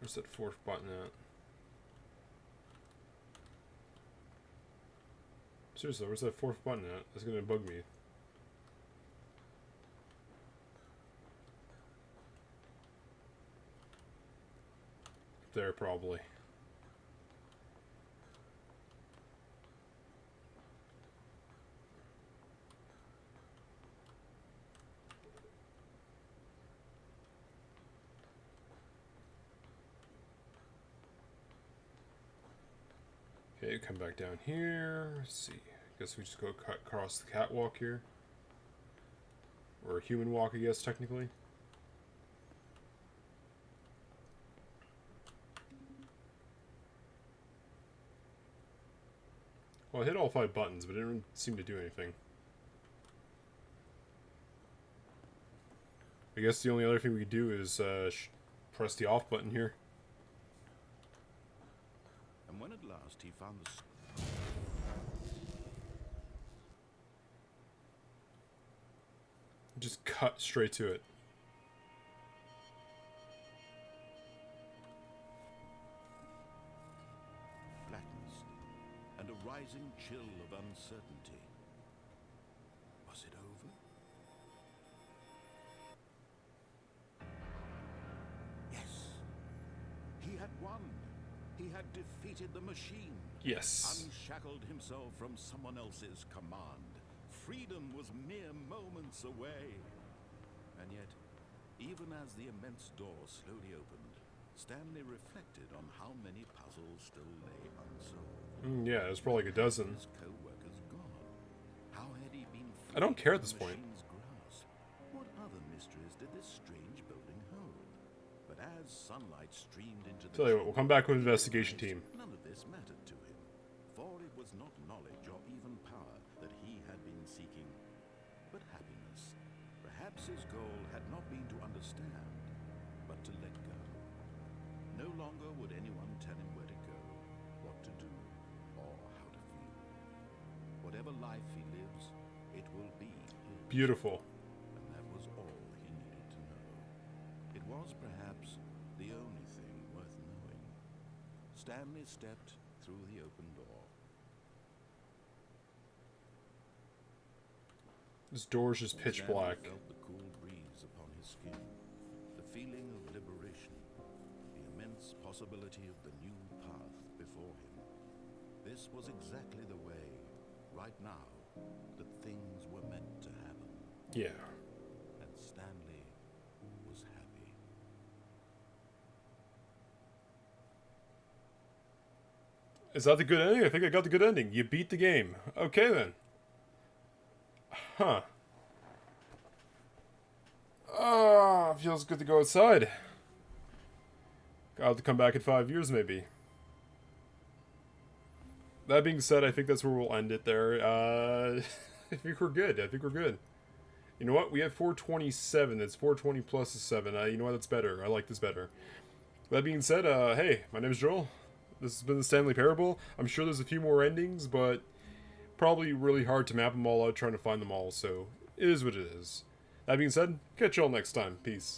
Speaker 1: Where's that fourth button at? Seriously, where's that fourth button at? That's gonna bug me. There, probably. Okay, come back down here. Let's see. Guess we just go cut across the catwalk here. Or a human walk, I guess, technically. Well, I hit all 5 buttons, but it didn't seem to do anything. I guess the only other thing we could do is press the off button here.
Speaker 2: And when at last he found the
Speaker 1: Just cut straight to it.
Speaker 2: blackness and a rising chill of uncertainty. Was it over? Yes. He had won. He had defeated the machine.
Speaker 1: Yes.
Speaker 2: Unshackled himself from someone else's command. Freedom was mere moments away. And yet, even as the immense door slowly opened, Stanley reflected on how many puzzles still lay unsolved.
Speaker 1: Yeah, there's probably like a dozen.
Speaker 2: His co-workers gone. How had he been
Speaker 1: I don't care at
Speaker 2: freed
Speaker 1: this
Speaker 2: from the
Speaker 1: point.
Speaker 2: machine's grasp? What other mysteries did this strange building hold? But as sunlight streamed into the
Speaker 1: Tell you what, we'll come back with an investigation team.
Speaker 2: none of this mattered to him, for it was not knowledge or even power that he had been seeking, but happiness. Perhaps his goal had not been to understand, but to let go. No longer would anyone tell him where to go, what to do, or how to feel. Whatever life he lives, it will be his.
Speaker 1: Beautiful.
Speaker 2: And that was all he needed to know. It was perhaps the only thing worth knowing. Stanley stepped through the open door.
Speaker 1: This door's just pitch
Speaker 2: Stanley
Speaker 1: black.
Speaker 2: felt the cool breeze upon his skin, the feeling of liberation, the immense possibility of the new path before him. This was exactly the way, right now, that things were meant to happen.
Speaker 1: Yeah.
Speaker 2: And Stanley was happy.
Speaker 1: Is that the good ending? I think I got the good ending. You beat the game. Okay then. Huh. Ah, feels good to go outside. Got to come back in 5 years, maybe. That being said, I think that's where we'll end it there. I think we're good. I think we're good. You know what? We have 427. That's 420 plus a 7. You know what? That's better. I like this better. That being said, hey, my name is Joel. This has been the Stanley Parable. I'm sure there's a few more endings, but probably really hard to map them all out trying to find them all, so it is what it is. That being said, catch y'all next time. Peace.